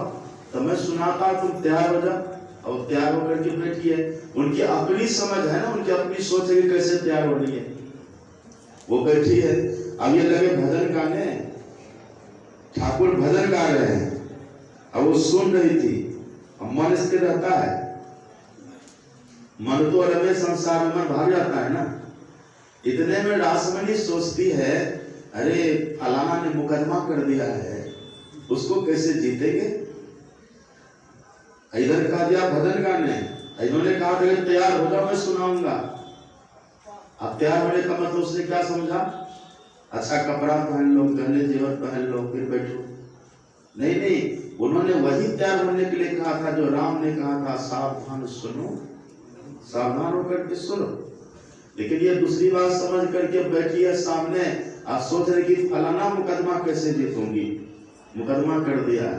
तो मैं सुनाता, तुम तैयार हो जाओ। और तैयार होकर के बैठी है। उनकी अपनी समझ है ना, उनकी अपनी सोच है कि कैसे तैयार हो रही है, वो बैठी है। अब ये लगे भजन गाने, ठाकुर भजन गा रहे हैं, अब वो सुन रही थी। अब मन स्थिर रहता है, मन तो रमे संसार में भाग जाता है ना। इतने में रासमणी सोचती है, अरे फलाना ने मुकदमा कर दिया है, उसको कैसे जीतेंगे। इधर कहा दिया भजन गाने, इन्होंने कहा था तैयार हो जाओ मैं सुनाऊंगा। अब तैयार होने का मतलब उसने क्या समझा, अच्छा कपड़ा पहन लो, गहने जेवर पहन लो, फिर बैठो। नहीं नहीं, उन्होंने वही तैयार होने के लिए कहा था जो राम ने कहा था, सावधान सुनो, सावधान होकर के सुनो। लेकिन ये दूसरी बात समझ करके बैठी है सामने। आप सोच रहे कि फलाना मुकदमा कैसे जीतूंगी, मुकदमा कर दिया।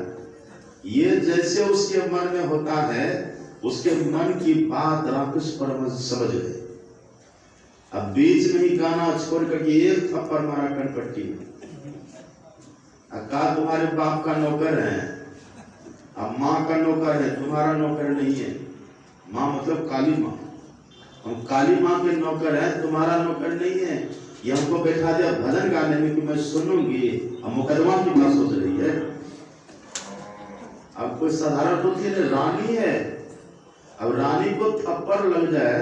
ये जैसे उसके मन में होता है, उसके मन की बात रामकृष्ण परमहंस समझ गए। अब बीच में ही गाना छोड़ करके एक थप्पड़ मारा कनपट्टी में। कहा तुम्हारे बाप का नौकर है, अब माँ का नौकर है, तुम्हारा नौकर नहीं है। माँ मतलब काली माँ, हम काली माँ के नौकर हैं, तुम्हारा नौकर नहीं है। ये हमको बैठा दिया भजन गाने में कि मैं सुनूंगी, अब मुकदमा की बात सोच रही है। अब कोई साधारण तो थी, रानी है। अब रानी को थप्पड़ लग जाए,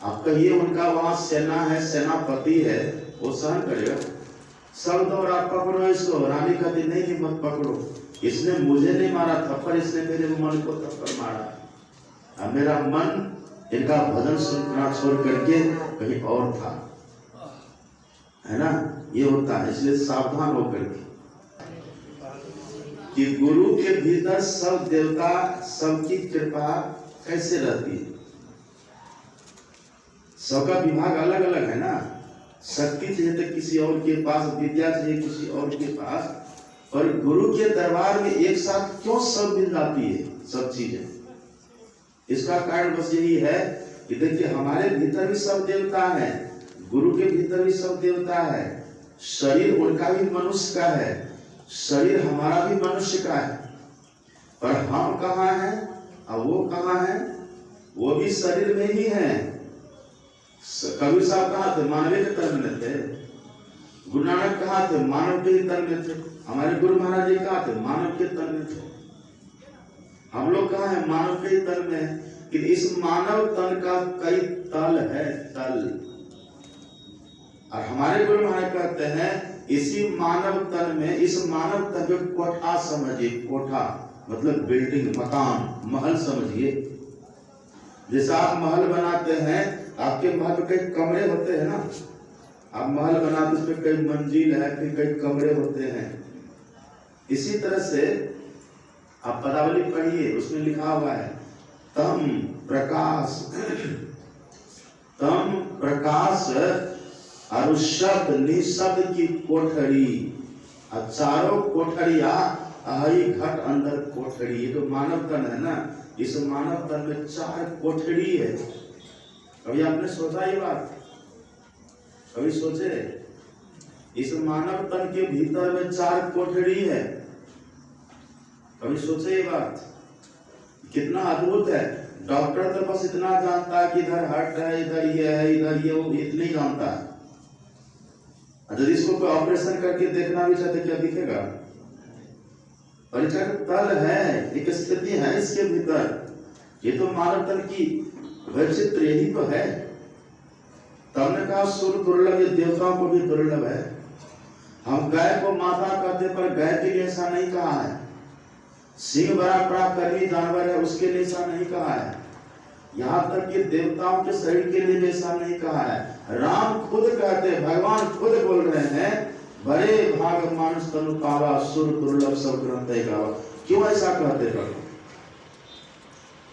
आप कहिए उनका वहां सेना है, सेनापति है, वो सहन करेगा। सब दौर आप पकड़ो इसको, रानी कहती नहीं कि मत पकड़ो, इसने मुझे नहीं मारा थप्पड़, इसने मेरे मन को थप्पड़ मारा। अब मेरा मन इनका भजन सुनना छोड़ करके कहीं और था, है ना। ये होता है, इसलिए सावधान होकर के कि गुरु के भीतर सब देवता, सबकी कृपा कैसे रहती है। सबका विभाग अलग अलग है ना। शक्ति चाहिए तो किसी और के पास, विद्या चाहिए किसी और के पास, पर गुरु के दरबार में एक साथ क्यों सब मिल जाती है सब चीजें। इसका कारण बस यही है कि देखिए हमारे भीतर भी सब देवता है, गुरु के भीतर भी सब देवता है। शरीर उनका भी मनुष्य का है, शरीर हमारा भी मनुष्य का है, पर हम कहाँ हैं और वो कहाँ हैं, वो भी शरीर में ही है। कबीर साहब कहाँ थे, मानवीय के तन में थे। गुरु नानक कहाँ थे, मानव के ही तन में थे। हमारे गुरु महाराज जी कहाँ थे, मानव के तन में थे। हम लोग कहाँ हैं, मानव के ही तन में। कि इस मानव तन का कई तल है, तल। और हमारे गुरु महाराज कहते हैं इसी मानव तन में, इस मानव तन को कोठा समझिए। कोठा मतलब बिल्डिंग, मकान, महल समझिए। जैसे आप महल बनाते हैं, आपके महल में कई कमरे होते हैं ना। आप महल बनाते उसमें कई मंजिल है, फिर कई कमरे होते हैं। इसी तरह से आप पदावली पढ़िए, उसमें लिखा हुआ है तम प्रकाश, तम प्रकाश और शब्द निशब्द की कोठरी, और चारों कोठरिया अहि घट अंदर कोठरी। ये तो मानव तन है ना, इस मानव तन में 4 कोठरी है। कभी आपने सोचा ये बात, कभी सोचे इस मानव तन के भीतर में 4 कोठरी है, कभी सोचे ये बात, कितना अद्भुत है। डॉक्टर तो बस इतना जानता है कि इधर हार्ट है, इधर ये है, इधर ये, वो इतनी जानता है। यदि इसको कोई ऑपरेशन करके देखना भी चाहते क्या दिखेगा। और इसका तल है, एक स्थिति है इसके भीतर। ये तो मानव तन की वैचित्र यही तो है। तब ने कहा सुर दुर्लभ, ये देवताओं को भी दुर्लभ है। हम गाय को माता कहते, पर गाय के लिए ऐसा नहीं कहा है। सिंह बड़ा बड़ा कर्मी जानवर है, उसके लिए ऐसा नहीं कहा है। यहाँ तक कि देवताओं के शरीर के लिए भी ऐसा नहीं कहा है। राम खुद कहते, भगवान खुद बोल रहे हैं बड़े भाग मानुष तनु पावा, सुर दुर्लभ सब ग्रंथ गावा। क्यों ऐसा कहते हैं?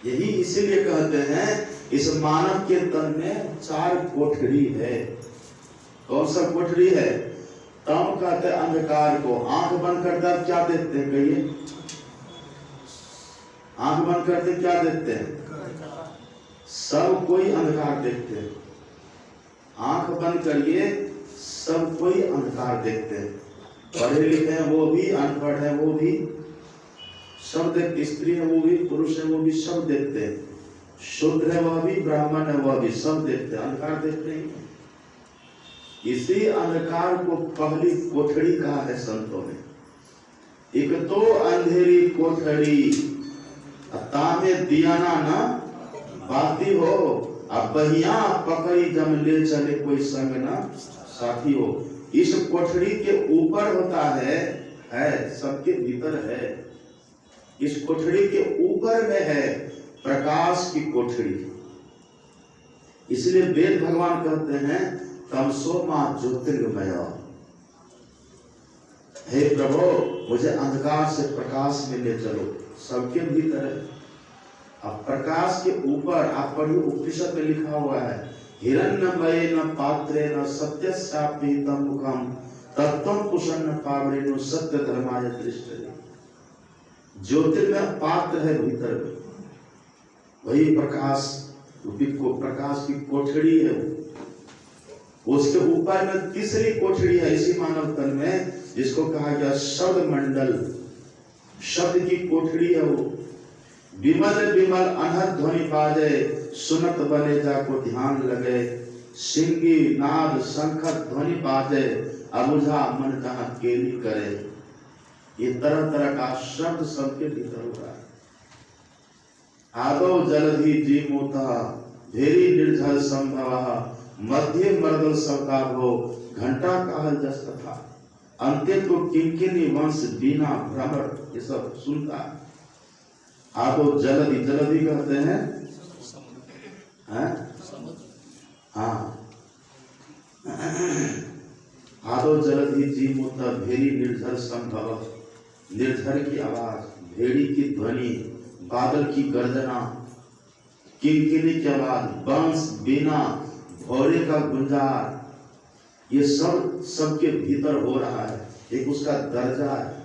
यही इसीलिए कहते हैं इस मानव के तन में 4 कोठरी है। कौन सा कोठरी है? तम कहते हैं अंधकार को। आंख बंद करते आप क्या देखते हैं? कहिए, आंख बंद करते क्या देखते हैं? सब कोई अंधकार देखते हैं। आंख बंद करिए, सब कोई अंधकार देखते हैं। पढ़े लिखे हैं वो भी, अनपढ़ है वो भी, सब देखते। स्त्री है वो भी, पुरुष है वो भी, सब देखते हैं। शूद्र है वह भी, ब्राह्मण है वह भी, सब देखते हैं। अंधकार देखते हैं। इसी अंधकार को पहली कोठरी कहा है संतों ने। एक तो अंधेरी कोठरी तामे दियाना न बाती हो, अब बहिया पकड़ी जम ले चले कोई संग न साथी हो। इस कोठरी के ऊपर होता है सबके भीतर है। इस कोठरी के ऊपर में है प्रकाश की कोठरी। इसलिए वेद भगवान कहते हैं तमसो मां ज्योतिर्गमय। हे प्रभु, मुझे अंधकार से प्रकाश में ले चलो। सबके भीतर है। अब प्रकाश के ऊपर आप पढ़िए, उपनिषद में लिखा हुआ है हिरण्यमय न पात्रे न सत्य शापितम मुखम तत्वम कुशन पावरेनु सत्य धर्माय दृष्टि। ज्योतिर्मय पात्र है भीतर में, वही प्रकाश को प्रकाश की कोठरी है। उसके ऊपर में तीसरी कोठरी है इसी मानव तन में, जिसको कहा गया शब्द मंडल। शब्द की कोठरी है वो। विमल विमल अनहद ध्वनि बाजे, सुनत बने जाको ध्यान लगे। सिंगी नाद शंखत ध्वनि बाजे, अबुझा मन जहाँ केली करे। ये तरह तरह का शब्द सबके भीतर हो रहा है। आदो जलधि जीमूता भेरी निर्झल संभव, मध्य मर्दल सबका हो घंटा कहल जस कथा। अंत्य तो किंकिनी वंश बीना भ्रमर, ये सब सुनता है। आदो जलधि, जलधि कहते हैं हाँ, आदो जलधि जीमूता भेरी निर्झल संभव। निर्झर की आवाज, भेड़ी की ध्वनि, बादल की गर्जना, किंकिनी की आवाज, बंस बीना, भौरे का गुंजार, ये सब सबके भीतर हो रहा है। एक उसका दर्जा है,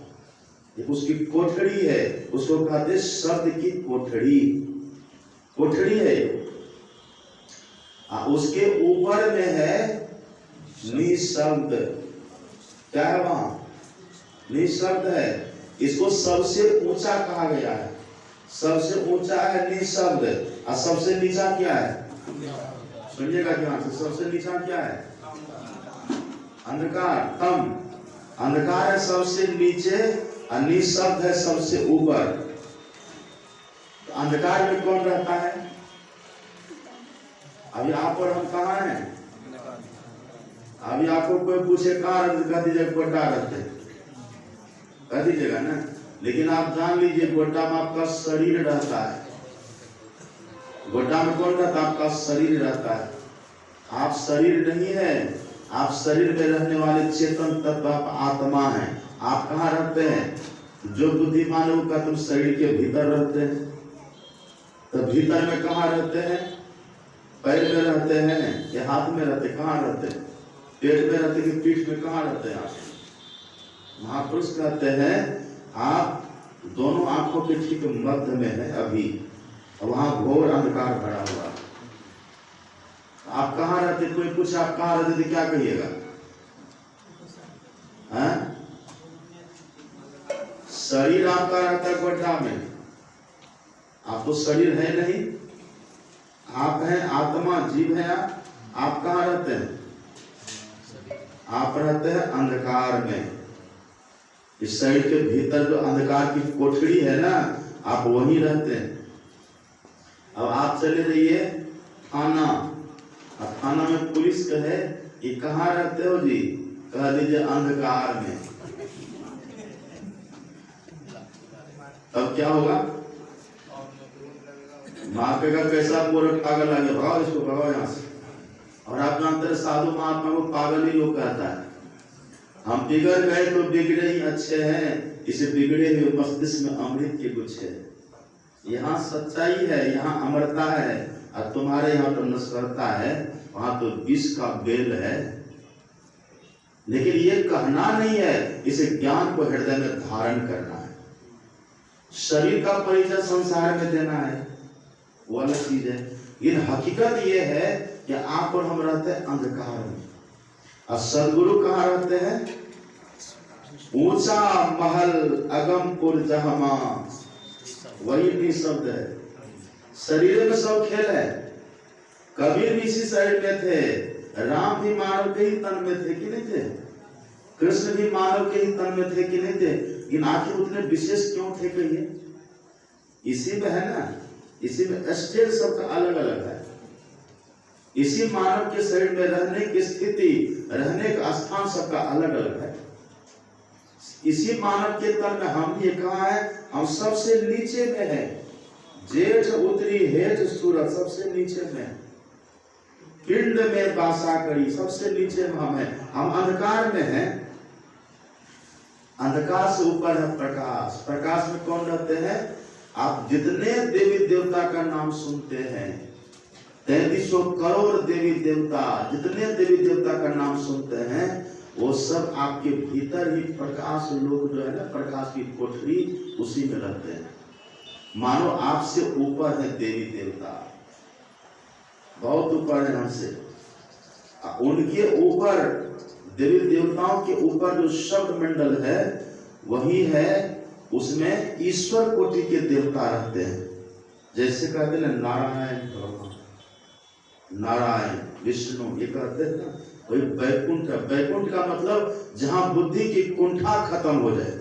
एक उसकी कोठरी है। उसको कहते शब्द की कोठरी। कोठरी है। उसके ऊपर में है निशब्द। क्या है वहां? निशब्द है। इसको सबसे ऊंचा कहा गया है। सबसे ऊंचा है निशब्द, और सबसे नीचा क्या है? सुनिएगा ध्यान से, सबसे नीचा क्या है? अंधकार, तम। अंधकार है सबसे नीचे और निशब्द है सबसे ऊपर। तो अंधकार में कौन रहता है? अभी आप और हम कहाँ हैं? अभी आपको कोई पूछे कहाँ कह दीजिए गोड्डा रहते, कह दीजिएगा ना। लेकिन आप जान लीजिए गोड्डा में आपका शरीर रहता है। गोड्डा में कौन रहता है? आपका शरीर रहता है। आप शरीर नहीं है, आप शरीर में रहने वाले चेतन तत्व आप आत्मा हैं। आप कहाँ रहते हैं? जो बुद्धिमान है का तुम शरीर के भीतर रहते हैं। तो भीतर में कहाँ रहते हैं? पैर में रहते हैं या हाथ में रहते? कहाँ रहते हैं? पेट में रहते कि पीठ में? कहाँ रहते हैं आप? महापुरुष कहते हैं आप दोनों आंखों के ठीक मध्य में है अभी, वहां घोर अंधकार भरा हुआ। आप कहाँ रहते? कोई पूछे आप कहाँ रहते थे, क्या कहिएगा? शरीर आपका रहता है गोड्डा में। आप तो शरीर है नहीं, आप हैं आत्मा, जीव है। आप कहाँ रहते हैं? आप रहते हैं अंधकार में। इस शरीर के भीतर जो अंधकार की कोठरी है ना, आप वहीं रहते हैं। अब आप चले जाइए थाना, अब थाना में पुलिस कहे कि कहाँ रहते हो जी, कह दीजिए अंधकार में। तब क्या होगा? मापेगा कैसा मूर्ख पागल आ गया, भगाओ इसको, भगाओ यहाँ से। और आप जानते हैं साधु महात्मा को पागल ही लोग कहता है। हम बिगड़ गए तो बिगड़े ही अच्छे हैं, इसे बिगड़े हुए मस्तिष्क में अमृत के गुच्छ है। यहाँ सच्चाई है, यहाँ अमरता है, और तुम्हारे यहाँ तो नश्वरता है, वहां तो विष का बेल है। लेकिन ये कहना नहीं है, इसे ज्ञान को हृदय में धारण करना है। शरीर का परिचय संसार में देना है, वो अलग चीज है। इन हकीकत ये है कि आप और हम रहते हैं अंधकार में, और सदगुरु कहाँ रहते हैं? ऊंचा महल अगमपुर जहमा, वही भी शब्द है। शरीर में सब खेल है। कबीर भी इसी शरीर में थे, राम भी मानव के ही तन में थे कि नहीं थे? कृष्ण भी मानव के ही तन में थे कि नहीं थे? लेकिन आखिर उतने विशेष क्यों थे? कहिए, इसी में है ना, इसी में स्टेज सबका अलग अलग है। इसी मानव के शरीर में रहने की स्थिति, रहने का स्थान सबका अलग अलग है। इसी मानव के तन में हम ये कहा है, हम सबसे नीचे में है। जेठ उतरी हेठ सूरत, सबसे नीचे में। पिंड में बासा करी, सबसे नीचे में हम है। हम अंधकार में हैं। अंधकार से ऊपर है प्रकाश। प्रकाश में कौन रहते हैं? आप जितने देवी देवता का नाम सुनते हैं, 3300 करोड़ देवी देवता, जितने देवी देवता का नाम सुनते हैं, वो सब आपके भीतर ही प्रकाश लोग जो है ना, प्रकाश की कोठरी, उसी में रहते हैं। मानो आपसे ऊपर है देवी देवता, बहुत ऊपर है हमसे। उनके ऊपर, देवी देवताओं के ऊपर जो शब्द मंडल है, वही है, उसमें ईश्वर कोटि के देवता रहते हैं। जैसे कहते हैं नारायण ब्रह्मा, नारायण विष्णु, ये कहते हैं ना, वही वैकुंठ है। वैकुंठ का मतलब जहां बुद्धि की कुंठा खत्म हो जाए,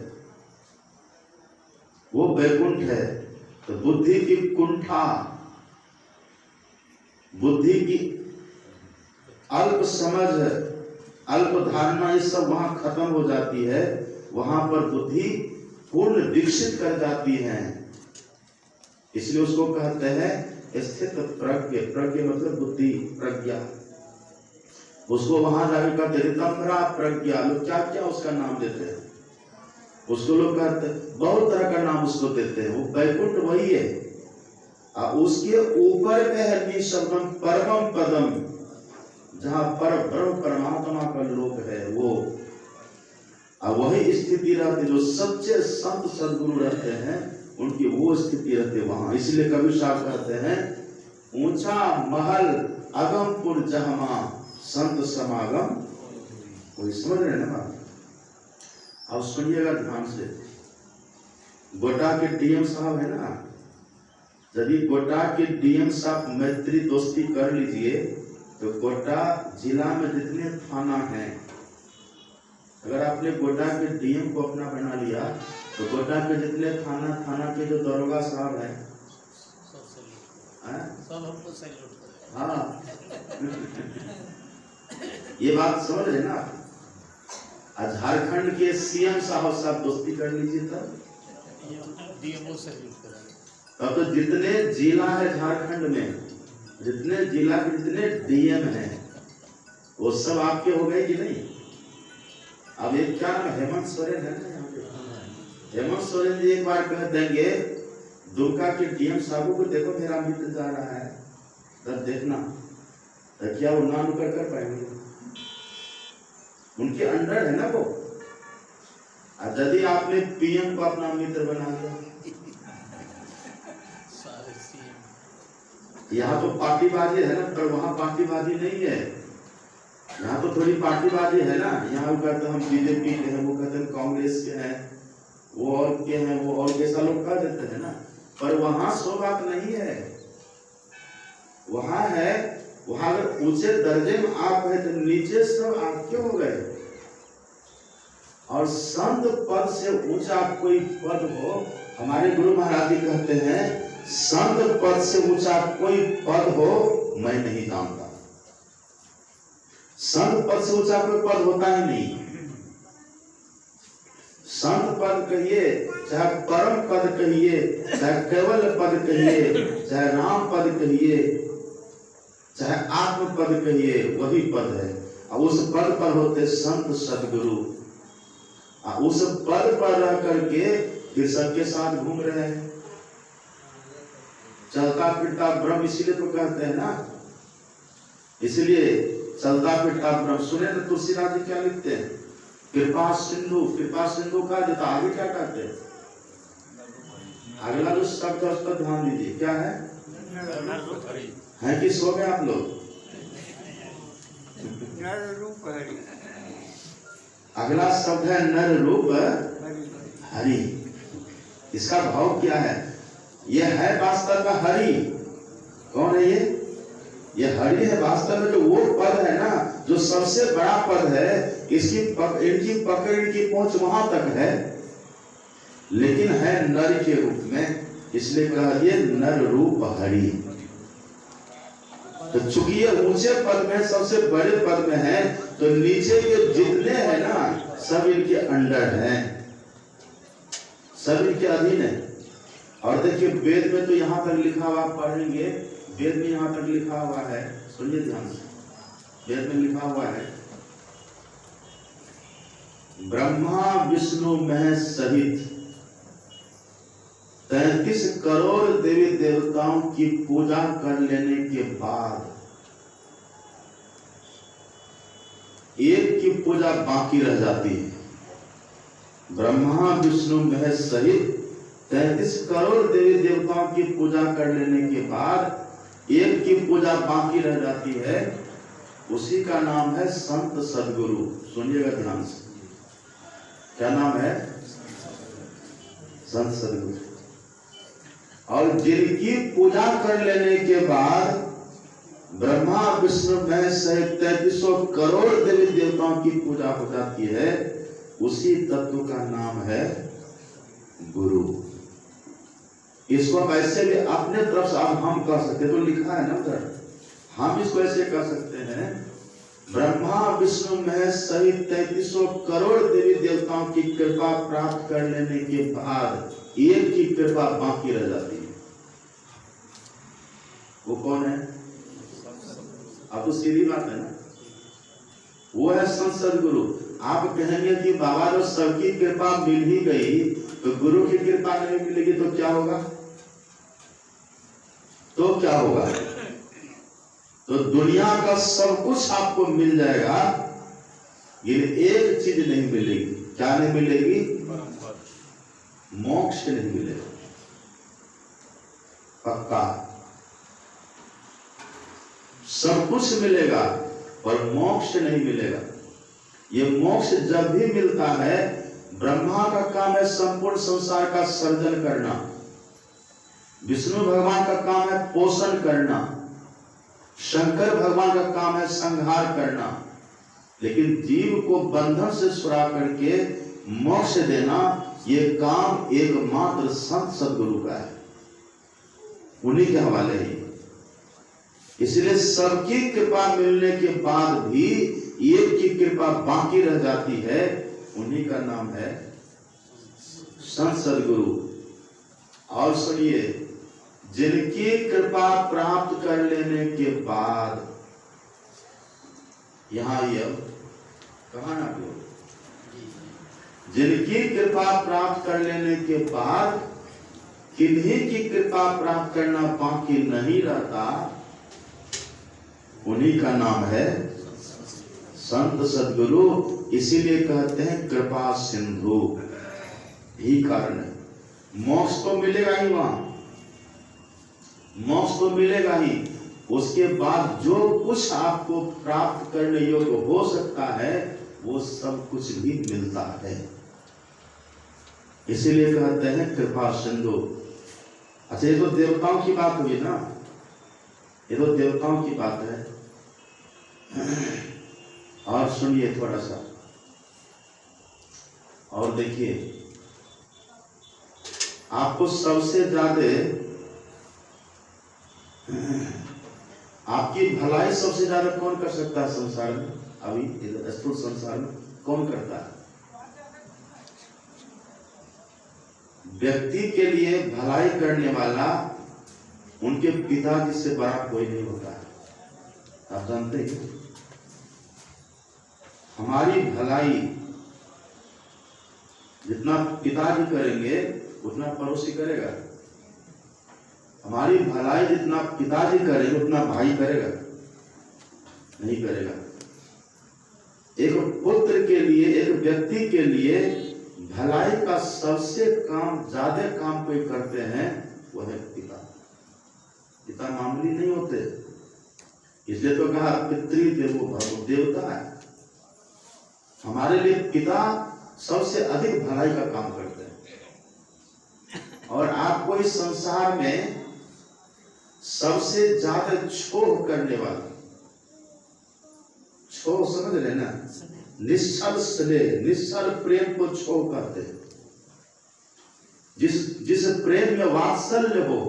वो वैकुंठ है। तो बुद्धि की कुंठा, बुद्धि की अल्प समझ, अल्प धारणा, ये सब वहां खत्म हो जाती है। वहां पर बुद्धि पूर्ण विकसित कर जाती है। इसलिए उसको कहते हैं स्थित प्रज्ञ। प्रज्ञ मतलब बुद्धि, प्रज्ञा। उसको वहां जाकर कहते रितंभरा प्रज्ञा। लोग क्या क्या उसका नाम देते हैं, उसको लोग कहते हैं, बहुत तरह का नाम उसको देते हैं। वो वैकुंठ वही है। उसके ऊपर में है निशब्दम परमम पदम, जहां पर ब्रह्म परमात्मा का लोक है, वो वही स्थिति रहती। जो सच्चे संत सदगुरु रहते हैं, उनकी वो स्थिति रहती है वहां। इसलिए कबीर साहब कहते हैं, ऊंचा महल अगमपुर जहमा, संत समागम। कोई समझ रहे ना बात? अब सुनिएगा ध्यान से। गोटा के डीएम साहब है ना, यदि गोटा के डीएम साहब मैत्री दोस्ती कर लीजिए, तो गोटा जिला में जितने थाना हैं, अगर आपने गोटा के डीएम को अपना बना लिया, तो गोटा के जितने थाना के जो दरोगा साहब हैं, सब हमको सैल्यूट करें। हाँ ये बात समझ रहे ना? झारखंड के सीएम साहब दोस्ती कर लीजिए, तब डीएमओ सैल्यूट करें। तब तो जितने जिला है झारखंड में, जितने जिला के जितने डीएम हैं, वो सब आपके हो गए कि नहीं? अब एक क्या हेमंत सोरेन है ना यहाँ पे, हेमंत सोरेन जी एक बार कह देंगे दुमका के डीएम साहब को, देखो मेरा मित्र जा रहा है, तब देखना, तो क्या वो ना नुकर कर पाएंगे? उनके अंडर है ना वो। यदि आपने पीएम को अपना मित्र बना लिया, यहाँ तो पार्टीबाजी है ना, पर वहाँ पार्टीबाजी नहीं है। यहाँ तो थोड़ी पार्टीबाजी है ना। यहाँ वो कहते हैं हम बीजेपी के हैं, वो कहते हैं कांग्रेस के हैं, वो और के हैं, वो और कैसा लोग कह देते हैं ना। पर वहाँ सो बात नहीं है। वहाँ है, वहाँ अगर ऊंचे दर्जे में आप है, तो नीचे सब आपके हो गए। और संत पद से ऊंचा कोई पद हो, हमारे गुरु महाराज जी कहते हैं, संत पद से ऊंचा कोई पद हो मैं नहीं जानता। संत पद से ऊंचा कोई पद होता ही नहीं। संत पद कहिए, चाहे परम पद कहिए, चाहे केवल पद कहिए, चाहे राम पद कहिए, चाहे आत्म पद कहिए, वही पद है। और उस पद पर होते संत सदगुरु। उस पद पर रह करके फिर सबके साथ घूम रहे हैं। चलता फिरता ब्रह्म इसीलिए तो कहते हैं ना, इसलिए चलता फिरता ब्रह्म। सुने तो तुलसीदास जी क्या लिखते हैं, कृपा सिंधु, कृपा सिंधु का देता। आगे क्या कहते हैं, अगला जो शब्द है उस पर ध्यान दीजिए, क्या है कि सो गए आप लोग? नर रूप हरि। अगला शब्द है नर रूप हरि। इसका भाव क्या है? यह है वास्तव में हरि। कौन है ये हरि है वास्तव में। जो वो पद है ना, जो सबसे बड़ा पद है, इनकी पकड़, इनकी पहुंच वहां तक है, लेकिन है नर के रूप में, इसलिए कहा ये नर रूप हरि। तो चूंकि ये ऊंचे पद में, सबसे बड़े पद में है, तो नीचे के जितने हैं ना, सब इनके अंडर हैं, सब इनके अधीन है। और देखिए वेद में तो यहाँ तक लिखा हुआ, आप पढ़ेंगे वेद में यहाँ तक लिखा हुआ है, सुनिए ध्यान से। वेद में लिखा हुआ है, ब्रह्मा विष्णु महेश सहित 33 करोड़ देवी देवताओं की पूजा कर लेने के बाद एक की पूजा बाकी रह जाती है। ब्रह्मा विष्णु महेश सहित 33 करोड़ देवी देवताओं की पूजा कर लेने के बाद एक की पूजा बाकी रह जाती है, उसी का नाम है संत सदगुरु। सुनिएगा ध्यान से, क्या नाम है? संत सदगुरु। और जिनकी पूजा कर लेने के बाद ब्रह्मा विष्णु महेश सहित 33 करोड़ देवी देवताओं की पूजा हो जाती है, उसी तत्व का नाम है गुरु। इसको हम ऐसे भी अपने तरफ से अब हम कह सकते, तो लिखा है ना उधर, हम इसको ऐसे कह सकते हैं, ब्रह्मा विष्णु महेश सहित 33 करोड़ देवी देवताओं की कृपा प्राप्त कर लेने के बाद एक की कृपा बाकी रह जाती है। वो कौन है? अब तो सीधी बात है ना, वो है संत सदगुरु। आप कहेंगे कि बाबा जो सबकी कृपा मिल ही गई, तो गुरु की कृपा नहीं मिलेगी तो क्या होगा? तो क्या होगा? तो दुनिया का सब कुछ आपको मिल जाएगा, ये एक चीज नहीं मिलेगी। क्या नहीं मिलेगी? मोक्ष नहीं मिलेगा, पक्का। सब कुछ मिलेगा पर मोक्ष नहीं मिलेगा। ये मोक्ष जब भी मिलता है, ब्रह्मा का काम है संपूर्ण संसार का सर्जन करना, विष्णु भगवान का काम है पोषण करना, शंकर भगवान का काम है संहार करना, लेकिन जीव को बंधन से छुड़ा करके मोक्ष देना, ये काम एकमात्र संत सदगुरु का है, उन्हीं के हवाले है। इसलिए सबकी कृपा मिलने के बाद भी एक की कृपा बाकी रह जाती है, उन्हीं का नाम है संत सदगुरु। और सुनिए, जिनकी कृपा प्राप्त कर लेने के बाद, यहां ये कहा ना, जिनकी कृपा प्राप्त कर लेने के बाद किन्हीं की कृपा प्राप्त करना बाकी नहीं रहता, उन्हीं का नाम है संत सदगुरु। इसीलिए कहते हैं कृपा सिंधु। यही कारण है, मोक्ष तो मिलेगा ही, वहां मोक्ष तो मिलेगा ही, उसके बाद जो कुछ आपको प्राप्त करने योग्य हो सकता है, वो सब कुछ भी मिलता है। इसीलिए कहते हैं कृपा सिंधु। अच्छा, ये तो देवताओं की बात हुई ना, ये तो देवताओं की बात है। और सुनिए थोड़ा सा और देखिए, आपको सबसे ज्यादा, आपकी भलाई सबसे ज्यादा कौन कर सकता है संसार में? अभी स्थूल संसार में कौन करता है? व्यक्ति के लिए भलाई करने वाला उनके पिताजी से बड़ा कोई नहीं होता है। आप जानते हैं, हमारी भलाई जितना पिताजी करेंगे उतना पड़ोसी करेगा। हमारी भलाई जितना पिताजी करेंगे उतना भाई करेगा नहीं करेगा। एक पुत्र के लिए, एक व्यक्ति के लिए भलाई का सबसे ज्यादा काम कोई करते हैं वह है पिता। पिता मामूली नहीं होते, इसलिए तो कहा पितृदेवो भव, देवता है। हमारे लिए पिता सबसे अधिक भलाई का काम करते हैं। और आपको इस संसार में सबसे ज्यादा छोह करने वाला, छोह समझ रहे ना, निश्चल स्नेह, निश्चल प्रेम को छोह करते हैं। जिस प्रेम में वात्सल्य हो,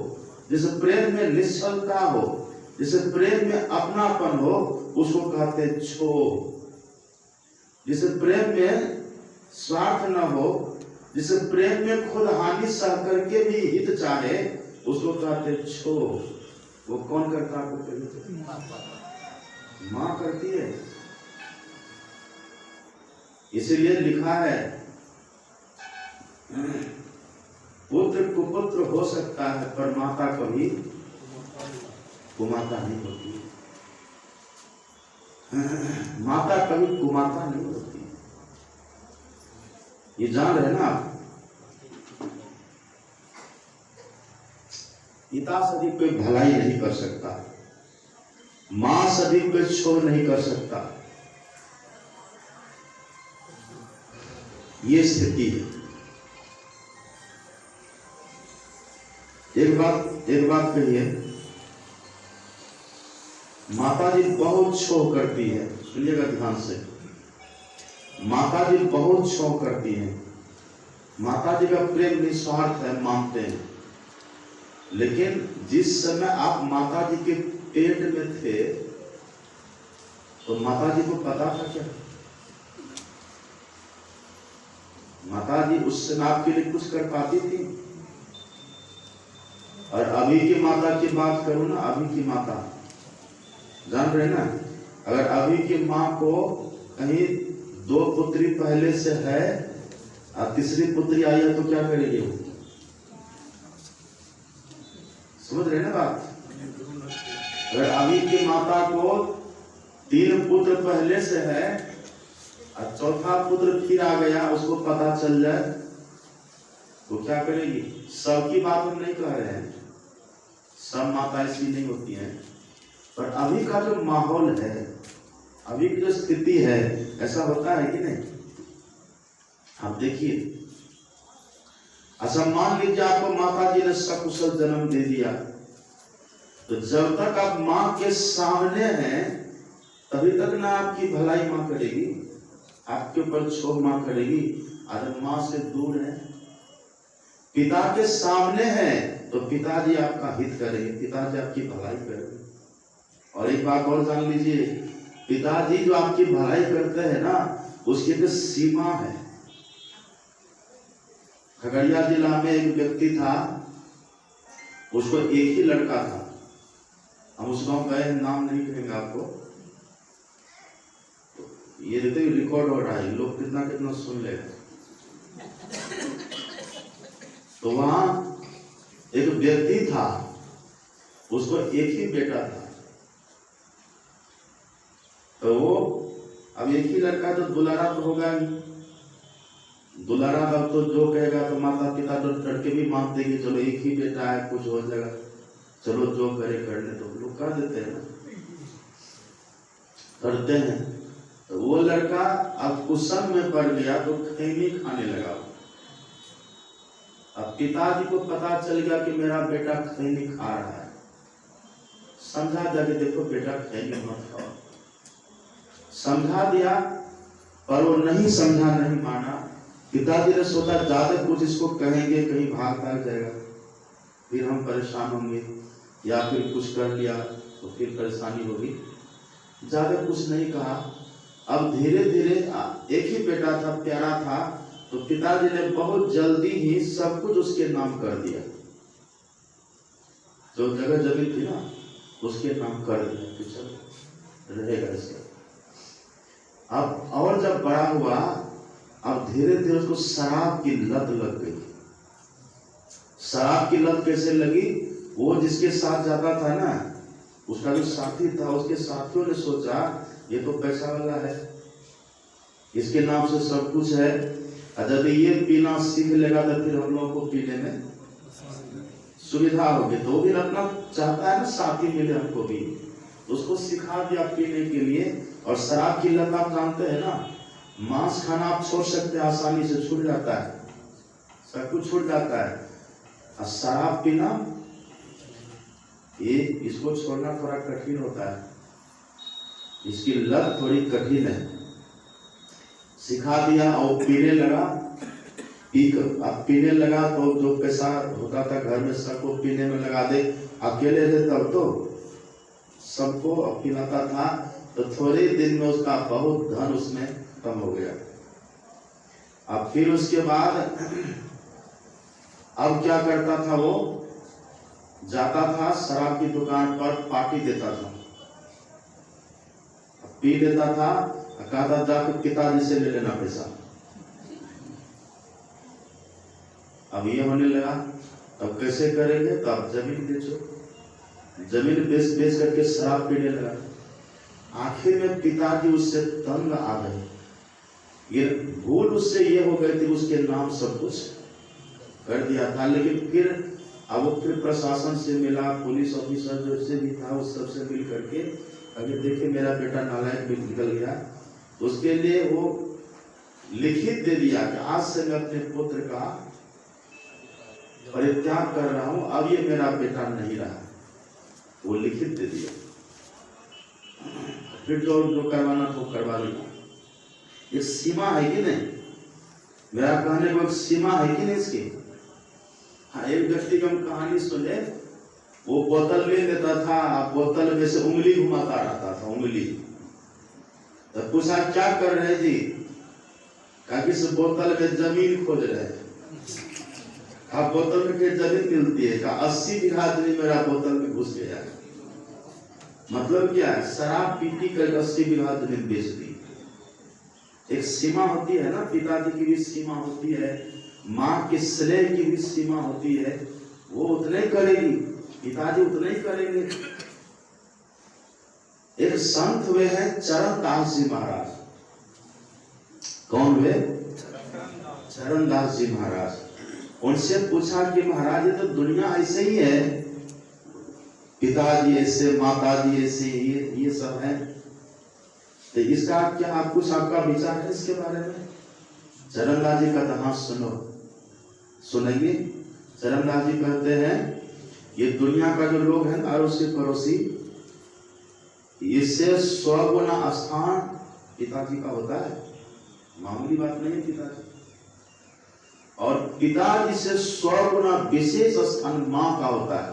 जिस प्रेम में निश्चलता हो, जिस प्रेम में अपनापन हो, उसको कहते हैं छोह। जिस प्रेम में स्वार्थ न हो, जिस प्रेम में खुद हानि सह करके भी हित चाहे, उसको कहते हैं छोह। वो कौन करता है आपको? माँ करती है। इसीलिए लिखा है पुत्र कुपुत्र हो सकता है पर माता कभी कुमाता नहीं होती। माता कभी कुमाता नहीं होती, ये जान रहे ना आप। पिता से अधिक कोई भलाई नहीं कर सकता, मां से अधिक कोई छोड़ नहीं कर सकता। ये स्थिति है। एक बात कहिए, माता जी बहुत छोह करती है, सुनिएगा ध्यान से। माता जी बहुत छोह करती हैं। माता जी का प्रेम निस्वार्थ है, मानते हैं। लेकिन जिस समय आप माता जी के पेट में थे तो माता जी को पता था क्या? माता जी उस समय आपके लिए कुछ कर पाती थी? और अभी की माता की बात करूं ना, अभी की माता जान रहे ना, अगर अभी की माँ को कहीं 2 पुत्री पहले से है और तीसरी पुत्री आई है तो क्या करेगी वो? समझ रहे ना बात? अगर अभी की माता को 3 पुत्र पहले से है और चौथा पुत्र फिर आ गया, उसको पता चल जाए तो क्या करेगी? सबकी बात हम नहीं कह रहे हैं, सब माता ऐसी नहीं होती हैं, पर अभी का जो माहौल है, अभी की जो स्थिति है, ऐसा होता है कि नहीं? आप देखिए, अच्छा मान लीजिए आपको माता जी ने सकुशल जन्म दे दिया, तो जब तक आप माँ के सामने हैं तभी तक ना आपकी भलाई माँ करेगी, आपके ऊपर छोड़ माँ करेगी। अगर माँ से दूर है, पिता के सामने है तो पिताजी आपका हित करेंगे, पिताजी आपकी भलाई करेंगे। और एक बात और जान लीजिए, पिताजी जो आपकी भलाई करते हैं ना, उसकी एक सीमा है। खगड़िया जिला में एक व्यक्ति था, उसको एक ही लड़का था। हम उस गांव गए, नाम नहीं कहेंगे आपको। ये देखते रिकॉर्ड हो रहा है, लोग कितना कितना सुन लेगा। तो वहां एक व्यक्ति था, उसको एक ही बेटा था। तो वो अब एक ही लड़का तो दुलारा तो होगा नहीं, दुलारा तब तो जो कहेगा तो माता पिता तो डर के भी मान देंगे, चलो एक ही बेटा है, कुछ हो जाएगा, चलो जो करे करने तो लोग कर देते हैं ना, करते हैं। तो वो लड़का अब कुसम में पड़ गया तो खैनी खाने लगा। अब पिताजी को पता चल गया कि मेरा बेटा खैनी खा रहा है, समझा दिया कि देखो बेटा खैनी मत खाओ, समझा दिया, पर वो नहीं समझा, नहीं माना। पिताजी ने सोचा ज्यादा कुछ इसको कहेंगे कहीं भाग जाएगा, फिर हम परेशान होंगे, या फिर कुछ कर लिया तो फिर परेशानी होगी। ज्यादा कुछ नहीं कहा। अब धीरे धीरे, एक ही बेटा था, प्यारा था, तो पिताजी ने बहुत जल्दी ही सब कुछ उसके नाम कर दिया, जो जगह जमीन थी ना उसके नाम कर दिया कि चलो रहेगा इसका। अब और जब बड़ा हुआ, अब धीरे धीरे उसको शराब की लत लग गई। शराब की लत कैसे लगी? वो जिसके साथ जाता था ना, उसका जो साथी था, उसके साथियों ने सोचा ये तो पैसा वाला है, इसके नाम से सब कुछ है, जब ये पीना सीख लेगा तो फिर हम लोगों को पीने में सुविधा होगी। तो भी अपना चाहता है ना साथी मिले हमको भी, उसको सिखा दिया पीने के लिए। और शराब की लत आप जानते हैं ना, मांस खाना आप छोड़ सकते हैं, आसानी से छूट जाता है, सब कुछ छूट जाता है। और शराब पीना ये इसको छोड़ना थोड़ा कठिन होता है, इसकी लत थोड़ी कठिन है। सिखा दिया और पीने लगा। अब पीने लगा तो जो पैसा होता था घर में सबको पीने में लगा दे, अकेले थे तब तो सबको पिलाता था। तो थोड़े दिन में उसका बहुत धन उसमें कम हो गया। अब फिर उसके बाद अब क्या करता था, वो जाता था शराब की दुकान पर, पार्टी देता था, पी लेता था, कहता जाकर पिताजी से ले लेना पैसा। अब ये होने लगा, अब कैसे करेंगे? तो अब जमीन बेचो, जमीन बेच बेच करके शराब पीने लगा। आखिर में पिताजी उससे तंग आ गए। ये भूल उससे ये हो गई थी, उसके नाम सब कुछ कर दिया था। लेकिन फिर अब वो फिर प्रशासन से मिला, पुलिस ऑफिसर जो से भी था उस सबसे मिल करके, अगर देखिए मेरा बेटा नालायक भी निकल गया, उसके लिए वो लिखित दे दिया कि आज से मैं अपने पुत्र का परित्याग कर रहा हूं, अब ये मेरा बेटा नहीं रहा। वो लिखित दे दिया। फिर जो करवाना तो करवा लिया। एक सीमा है कि नहीं? मेरा कहने को एक सीमा है कि नहीं इसकी? हाँ, एक व्यक्ति की हम कहानी सुने, वो बोतल ले लेता था, बोतल में से उंगली घुमाता रहता था, उंगली। तो पूछा क्या कर रहे जी? कहा कि इस बोतल में जमीन खोज रहे हैं। आप बोतल में फिर जमीन मिलती है? कहा 80 बीघा जमीन मेरा बोतल में घुस गया। मतलब क्या है? शराब पीती कर 80 बीघा जमीन बेच दी। एक सीमा होती है ना, पिताजी की भी सीमा होती है, माँ के स्नेह की भी सीमा होती है। वो उतने करेगी, पिताजी उतने ही करेंगे। एक संत हुए हैं चरणदास जी महाराज। कौन हुए? चरणदास जी महाराज। उनसे पूछा कि महाराज ये तो दुनिया ऐसे ही है, पिताजी ऐसे, माताजी ऐसे, ये सब है, तो इसका क्या आप कुछ आपका विचार है इसके बारे में? चरणदास जी कहते हाँ सुनो, सुनेंगे। चरणदास जी कहते हैं ये दुनिया का जो लोग हैं अड़ोसी पड़ोसी, इससे 100 गुना स्थान पिताजी का होता है, मामूली बात नहीं है पिताजी। और पिताजी से 100 गुना विशेष स्थान माँ का होता है।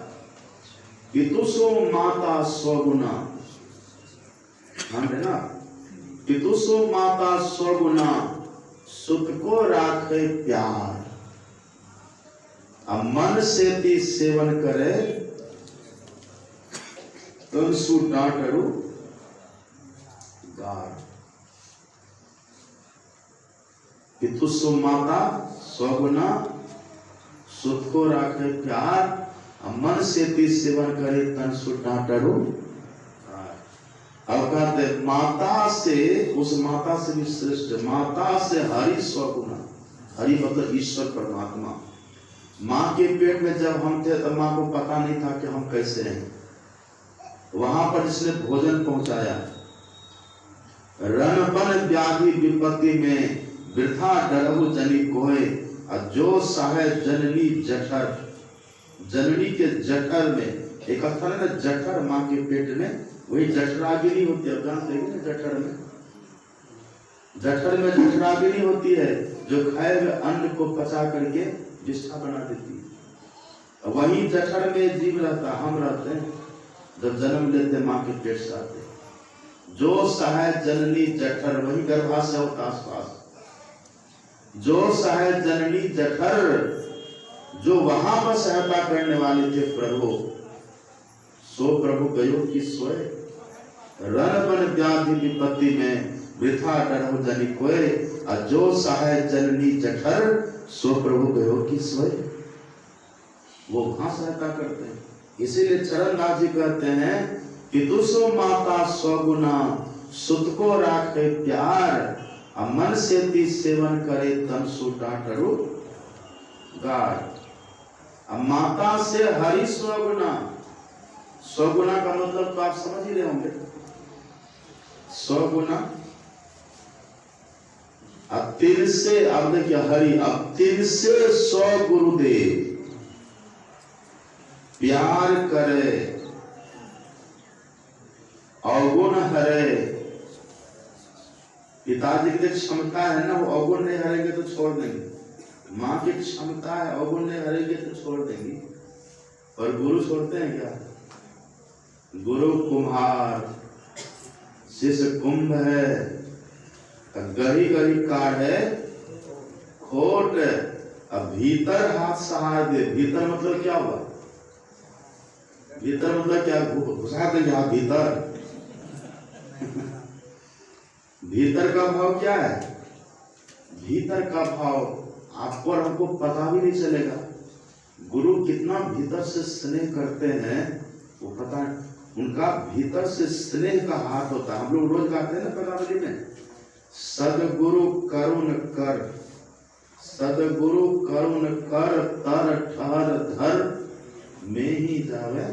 पितुसो माता 100 गुना, ध्यान देना, पितुसो माता 100 गुना, सुत को राखे प्यार। अब मन से भी सेवन करे तो सु डांटरू गार। पितुसो माता 100 गुना, सुत को राखे प्यार, मन से भी सेवन करे तन सु डांटरू। अब कहते माता से, उस माता से भी श्रेष्ठ, माता से हरि 100 गुना। हरि मतलब ईश्वर परमात्मा। माँ के पेट में जब हम थे तब माँ को पता नहीं था कि हम कैसे हैं। वहां पर जिसने भोजन पहुंचाया, रणपन व्याधि विपत्ति में वृथा डरहु जनी कोय, जो सहाय जननी जठर। जननी के जठर में एक अथर है जठर, माँ के पेट में, वही जठराग्नि होती है, जानते हैं ना? जठर में, जठर में जठराग्नि होती है जो खाए हुए अन्न को पचा करके विष्ठा बना देती है। वही जठर में जीव रहता, हम रहते हैं जब जन्म लेते माँ के पेट से आते। जो सहाय जननी जठर, वही गर्भाशय होता आसपास। जो सहाय जननी जठर, जो वहां पर सहायता करने वाले थे प्रभु, सो प्रभु गयो कि सोए। रण बन व्याधि विपत्ति में वृथा डरहु जनि कोय, और जो सहाय जननी जठर, सो प्रभु गयो की सोय। वो वहां सहायता करते हैं। इसीलिए चरणदास जी कहते हैं कि तुसो माता स्वगुना, सुत को राखे प्यार, मन से ती सेवन करे तन सूटा टरू गाय। अब माता से हरि स्वगुना, स्वगुना का मतलब तो आप समझ ही रहे होंगे। स्वगुना अब तिल से, अब देखिए हरि, अब तिल से स्व गुरुदेव प्यार करे, अवगुण हरे। पिताजी की क्षमता है ना, वो अवगुण नहीं हरेंगे तो छोड़ देंगे। माँ की क्षमता है, अवगुण नहीं हरेंगे तो छोड़ देंगे। और गुरु छोड़ते हैं क्या? गुरु कुम्हार, शिष्य कुंभ है, गरी गरी काढ़ है खोट, अब भीतर हाथ सहार दे। भीतर मतलब क्या हुआ? भीतर मतलब क्या? घुसा देंगे आप भीतर। भीतर का भाव क्या है? भीतर का भाव आपको और हमको पता भी नहीं चलेगा। गुरु कितना भीतर से स्नेह करते हैं वो पता है। उनका भीतर से स्नेह का हाथ होता है। हम लोग रोज गाते हैं ना पदावली में, सदगुरु करुण कर, सदगुरु करुण कर, तर ठहर धर में ही जावे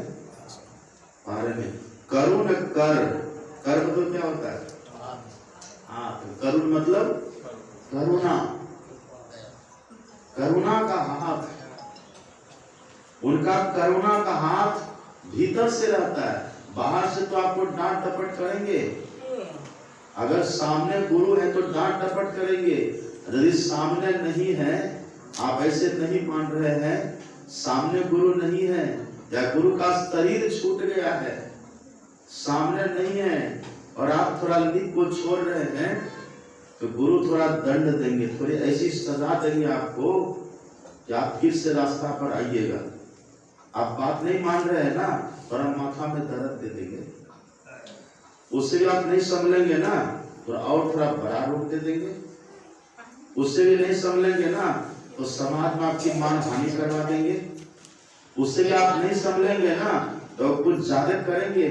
पारे में। करुण कर, कर मतलब क्या होता है? हाथ। करुण मतलब करुणा, करुणा का हाथ। उनका करुणा का हाथ भीतर से रहता है। बाहर से तो आपको डांट डपट करेंगे, अगर सामने गुरु है तो डांट डपट करेंगे। यदि सामने नहीं है, आप ऐसे नहीं मान रहे हैं, सामने गुरु नहीं है या गुरु का शरीर छूट गया है, सामने नहीं है और आप थोड़ा लिप को छोड़ रहे हैं, तो गुरु थोड़ा दंड देंगे, थोड़ी ऐसी सजा देंगे आपको कि आप फिर से रास्ता पर आइएगा। आप बात नहीं मान रहे हैं ना, थोड़ा माथा में दर्द दे देंगे। उससे भी आप नहीं संभलेंगे ना, तो और थोड़ा बड़ा रूप दे देंगे। उससे भी नहीं संभलेंगे ना, तो समाज में आपकी मान हानि करवा देंगे। उससे भी आप नहीं संभलेंगे ना, तो कुछ ज्यादा करेंगे।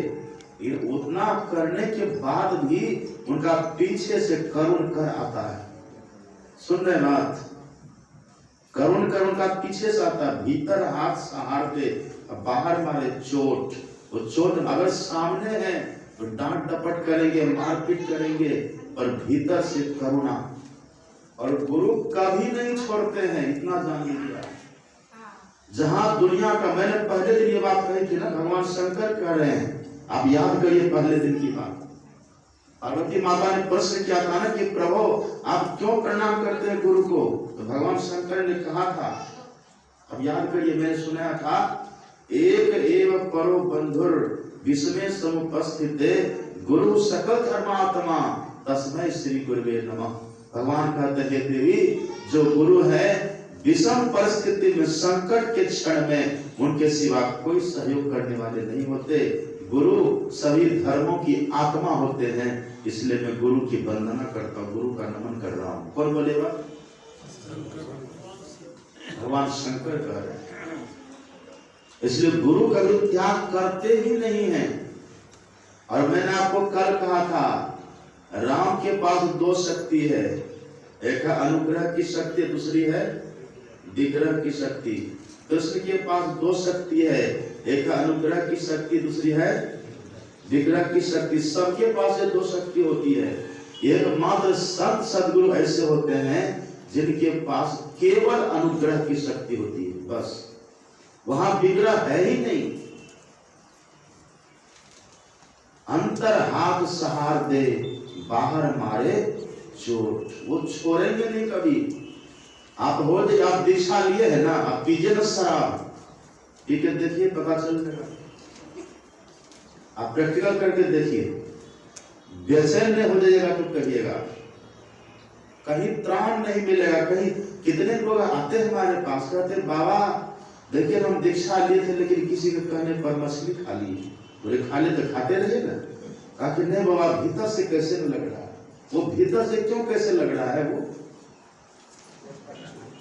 उतना करने के बाद भी उनका पीछे से करुण कर आता है। सुन रहे बात? करुण कर उनका पीछे से आता है। भीतर हाथ सहारते, बाहर मारे चोट। वो चोट अगर सामने है तो डांट डपट करेंगे, मारपीट करेंगे, और भीतर से करुणा। और गुरु कभी नहीं छोड़ते हैं, इतना जान लीजिए। जहां दुनिया का, मैंने पहले दिन ये बात कही थी ना, भगवान शंकर कह रहे हैं, आप याद करिए पहले दिन की बात। पार्वती माता ने प्रश्न किया था ना कि प्रभु आप क्यों प्रणाम करते हैं गुरु को? तो भगवान शंकर ने कहा था, अब याद करिए, मैंने सुनाया था, एक एव परो बंधुर विस्मय समुपस्थिते गुरु सकल धर्मात्मा तस्मै श्री गुरुवे नमः। भगवान कहते हैं देवी, जो गुरु है विषम परिस्थिति में, संकट के क्षण में उनके सिवा कोई सहयोग करने वाले नहीं होते। गुरु सभी धर्मों की आत्मा होते हैं, इसलिए मैं गुरु की वंदना करता हूँ, गुरु का नमन कर रहा हूँ। कौन बोलेगा? भगवान शंकर कह रहे हैं। इसलिए गुरु कभी त्याग करते ही नहीं है। और मैंने आपको कल कहा था, राम के पास दो शक्ति है, एक है अनुग्रह की शक्ति, दूसरी है विग्रह की शक्ति। कृष्ण के पास दो शक्ति है, एक है अनुग्रह की शक्ति, दूसरी है विग्रह की शक्ति। सबके पास ये दो शक्ति होती है। एकमात्र संत सदगुरु ऐसे होते हैं जिनके पास केवल अनुग्रह की शक्ति होती है, बस। वहां विग्रह है ही नहीं। अंतर हाथ सहार दे, बाहर मारे चोट, वो छोड़ेंगे नहीं कभी। आप हो जाए, आप दीक्षा लिए है ना, आप पीजिए ना शराब, ठीक है, देखिए पता चल जाएगा। आप प्रैक्टिकल करके देखिए, बेचैन नहीं हो जाएगा तो कहिएगा, कहीं त्राण नहीं मिलेगा। कहीं कितने लोग आते हैं हमारे पास, कहते बाबा देखिए हम दीक्षा लिए थे, लेकिन किसी के कहने पर मछली खा ली। बोले खा ले तो खाते रहिए ना। कहा कि नहीं बाबा, भीतर से कैसे में लग रहा है, वो भीतर से क्यों कैसे लग रहा है?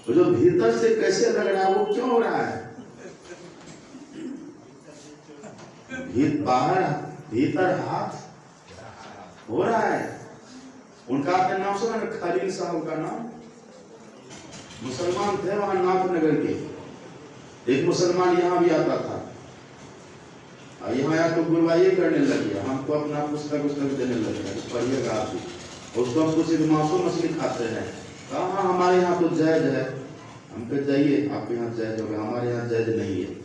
वो जो भीतर से कैसे लग रहा है वो क्यों हो रहा है? बाहर भीतर हाथ हो रहा है। उनका आपने नाम सुना ना, खलील साहब का नाम? मुसलमान थे वहां नाथनगर के। एक मुसलमान यहाँ भी आता था, यहाँ आया तो गुरवाई करने लग गया, हमको अपना पुस्तक देने लग गया, पढ़िएगा आप भी। उसको हम कुछ मांसो मछली खाते हैं, कहा हमारे यहाँ तो जायज है। हम कह जाइए आपके यहाँ जायज होगा, हमारे यहाँ जायज नहीं है।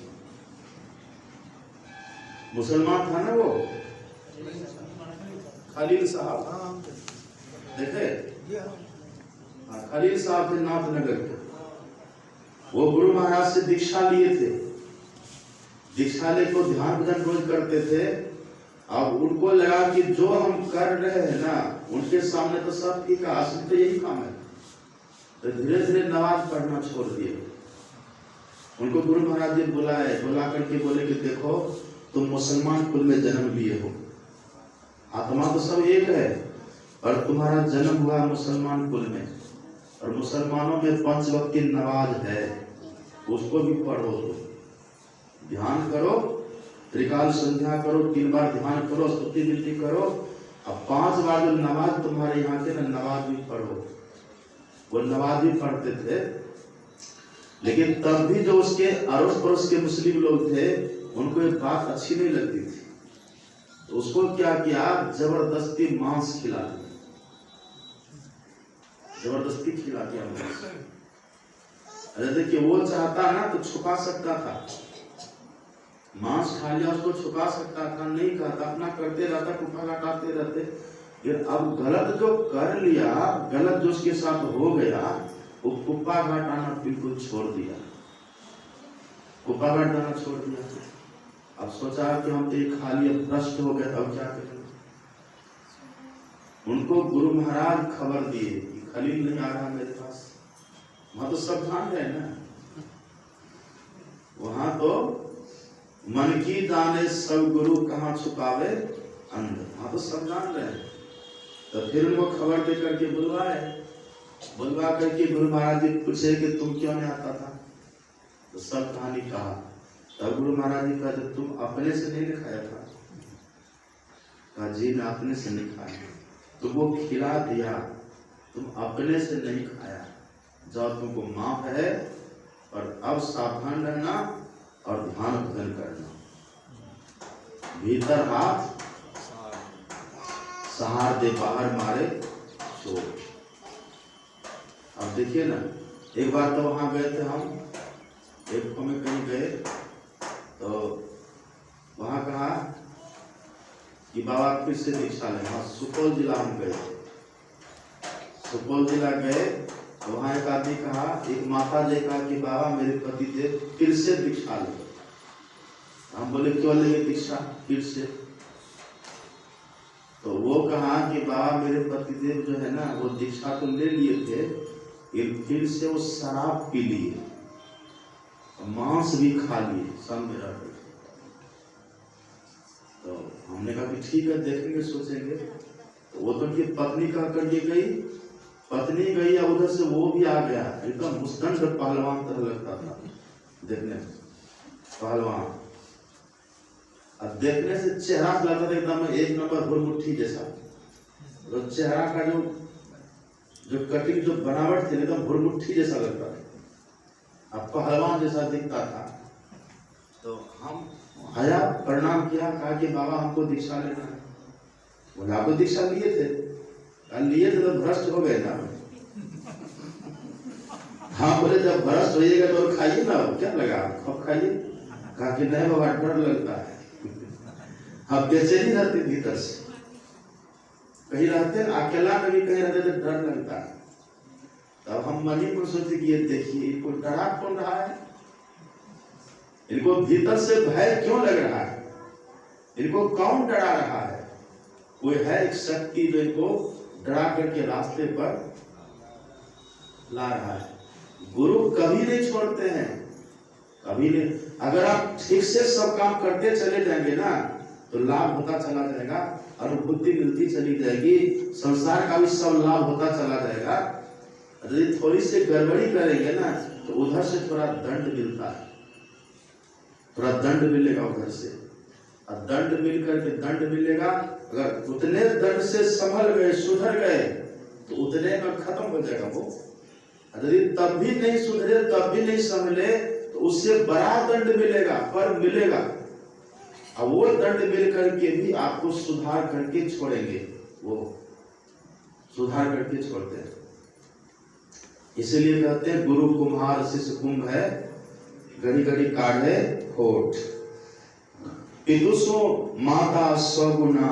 मुसलमान था ना वो खलील साहब, देखे खलील साहब थे नाथनगर के। वो गुरु महाराज से दीक्षा लिए थे, दीक्षा लेको ध्यान भजन रोज करते थे। अब उनको लगा कि जो हम कर रहे हैं ना उनके सामने तो सब ठीक है, असली तो यही काम है। तो धीरे धीरे नमाज पढ़ना छोड़ दिए। उनको गुरु महाराज जी बुला करके बोले कि देखो तुम मुसलमान कुल में जन्म लिए हो, आत्मा तो सब एक है, और तुम्हारा जन्म हुआ मुसलमान कुल में, और मुसलमानों में 5 वक्त की नमाज है, उसको भी पढ़ो, तो ध्यान करो, त्रिकाल संध्या करो, 3 बार ध्यान करो, स्तुति विनती करो, अब 5 बार जो नमाज तुम्हारे यहाँ के ना नमाज भी पढ़ो। वो नमाज भी पढ़ते थे, लेकिन तब भी जो उसके अड़ोस पड़ोस के मुस्लिम लोग थे उनको ये बात अच्छी नहीं लगती थी। तो उसको क्या किया, जबरदस्ती मांस खिला दिया, जबरदस्ती खिला दिया मांस। अरे देखिए वो चाहता ना तो छुपा सकता था, मांस खा लिया उसको छुपा सकता था, नहीं कहता, अपना करते रहता, कुप्पा घटाते रहते। फिर अब गलत जो कर लिया, गलत जो उसके साथ हो गया, वो कुप्पा घटाना बिल्कुल छोड़ दिया, कुप्पा घटाना छोड़ दिया। अब सोचा कि हम तो ये खा लिए, भ्रष्ट हो गए, अब क्या करेंगे। उनको गुरु महाराज खबर दिए कि खलील नहीं आ रहा मेरे पास। वहां तो सब जान रहे ना, वहां तो मन की जाने सब गुरु कहाँ छुपावे अंदर, वहां तो सब जान रहे हैं। तो फिर उनको खबर दे करके बुलवा करके गुरु महाराज जी पूछे कि तुम क्यों नहीं आता था? तो सब कहानी कहा। तब गुरु महाराज जी कहते तुम अपने से नहीं खाया था? कहा जी मैं अपने से नहीं खाया। तो वो खिला दिया, तुम अपने से नहीं खाया, जाओ तुमको माफ है, और अब सावधान रहना और ध्यान भजन करना। भीतर हाथ सहार दे, बाहर मारे चोर। अब देखिए ना, एक बार तो वहां गए थे हम, एक में कहीं गए तो वहां कहा कि बाबा फिर से दीक्षा लें। वहां सुपौल जिला हम गए, सुपौल जिला गए तो वहां एक आदमी कहा, एक माता जी कहा कि बाबा मेरे पति देव फिर से दीक्षा ले। हम बोले क्यों लेंगे दीक्षा फिर से? तो वो कहा कि बाबा मेरे पति देव जो है ना वो दीक्षा तो ले लिए थे, फिर से वो शराब पी लिए, मांस भी खा लिए, संग में रह गए। तो हमने कहा कि ठीक है देखेंगे, सोचेंगे। तो वो तो उनकी पत्नी कह करके गई, पत्नी गई, उधर से वो भी आ गया, एकदम मुस्तंड पहलवान तरह लगता था देखने में, पहलवान। अब देखने से चेहरा लगता था एकदम 1 नंबर हुरमुट्ठी जैसा। तो चेहरा का जो कटिंग, जो बनावट थी एकदम हुरमुट्ठी जैसा लगता था, अब पहलवान जैसा दिखता था। तो हम आया, प्रणाम किया, कहा कि बाबा हमको दीक्षा लेना है। बोले आपको दीक्षा लिए थे? लिए थे तो भ्रष्ट हो गए ना। हाँ बोले जब भ्रष्ट होइएगा तो खाइए ना, क्या लगा अब खाइए। कहा कि नहीं बाबा डर लगता है, हम बेचैनी रहते भीतर से, कहीं रहते अकेला में भी कहीं रहते तो डर लगता है। तब हम मनी पर सोचे कि ये देखिए इनको डरा कौन रहा है, इनको भीतर से भय क्यों लग रहा है, इनको कौन डरा रहा है? कोई है एक शक्ति जो इनको डरा करके रास्ते पर ला रहा है। गुरु कभी नहीं छोड़ते हैं, कभी नहीं। अगर आप ठीक से सब काम करते चले जाएंगे ना तो लाभ होता चला जाएगा। अनुभूति मिलती चली जाएगी, संसार का भी सब लाभ होता चला जाएगा। यदि थोड़ी सी गड़बड़ी करेंगे ना तो उधर से थोड़ा दंड मिलता है, थोड़ा दंड मिलेगा उधर से, और दंड मिल करके दंड मिलेगा। अगर उतने दंड से संभल गए, सुधर गए तो उतने में खत्म हो जाएगा वो। यदि तब भी नहीं सुधरे, तब भी नहीं संभले तो उससे बड़ा दंड मिलेगा, पर मिलेगा। अब वो दंड मिल करके भी आपको सुधार करके छोड़ेंगे, वो सुधार करके छोड़ते हैं। इसीलिए कहते हैं गुरु कुम्हार शिष्य कुंभ है, घड़ी घड़ी काढ़े होठ। पितुसो माता सगुना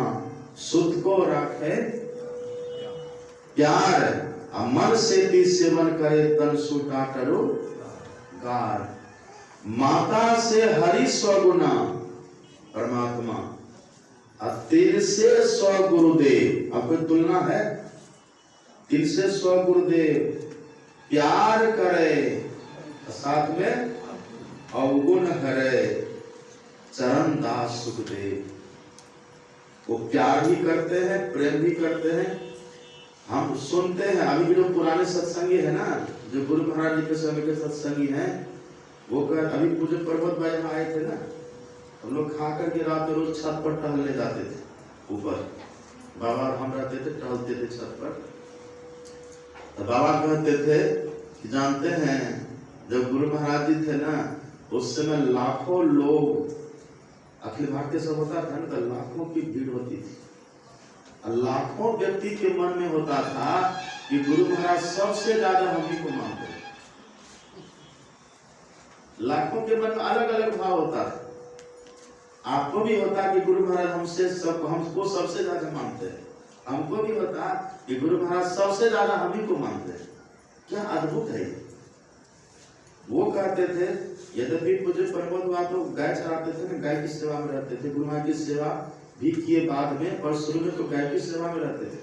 सुध को रखे प्यार, मन से भी सेवन करे तन सूटा करो गार। माता से हरि स्वगुना परमात्मा, तिल से स्व गुरुदेव। अब कोई तुलना है? तिल से स्व गुरुदेव प्यार करे, साथ में अवगुण हरे चरण दास सुखदेव। वो प्यार भी करते हैं, प्रेम भी करते हैं। हम सुनते हैं, अभी भी जो पुराने सत्संगी है ना, जो गुरु महाराज जी के समय के सत्संगी हैं, वो अभी पूज्य पर्वत भाई यहाँ आए थे ना, हम लोग खा करके रात में रोज छत पर टहलने जाते थे ऊपर। बाबा हम रहते थे, टहलते थे छत पर। तो बाबा कहते थे कि जानते हैं जब गुरु महाराज जी थे ना, उस समय लाखों लोग, अखिल भारतीय सब होता था ना, तो लाखों की भीड़ होती थी। लाखों व्यक्ति के मन में होता था कि गुरु महाराज सबसे ज्यादा हम ही को मानते हैं। लाखों के मन में अलग अलग भाव होता है। आपको भी होता कि गुरु महाराज हमको सबसे ज्यादा मानते हैं, हमको भी होता कि गुरु महाराज सबसे ज्यादा हम ही को मानते हैं। क्या अद्भुत है। वो कहते थे, यद्यपि पूज्य पर्वत हुआ तो गाय चराते थे ना, गाय की सेवा में रहते थे। गुरु महाराज की सेवा भी किए बाद में, पर शुरू में तो गाय की सेवा में रहते थे,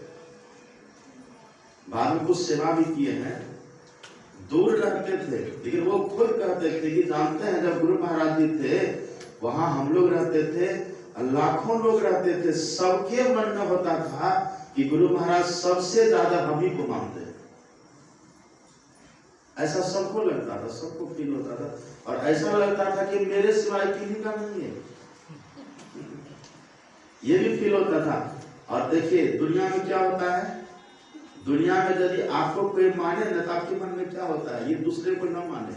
बाद में कुछ सेवा भी किए हैं, दूर रहते थे। लेकिन वो खुद कहते थे कि जानते हैं जब गुरु महाराज जी थे वहां हम लोग रहते थे, लाखों लोग रहते थे, सबके मन में होता था कि गुरु महाराज सबसे ज्यादा हम ही को मानते हैं। ऐसा सबको लगता था, सबको फील होता था, और ऐसा लगता था कि मेरे सिवाय किसी का नहीं है, ये भी फील होता था। और देखिए दुनिया में क्या होता है, दुनिया में यदि आपको कोई माने ना तो आपके मन में क्या होता है, ये दूसरे को न माने।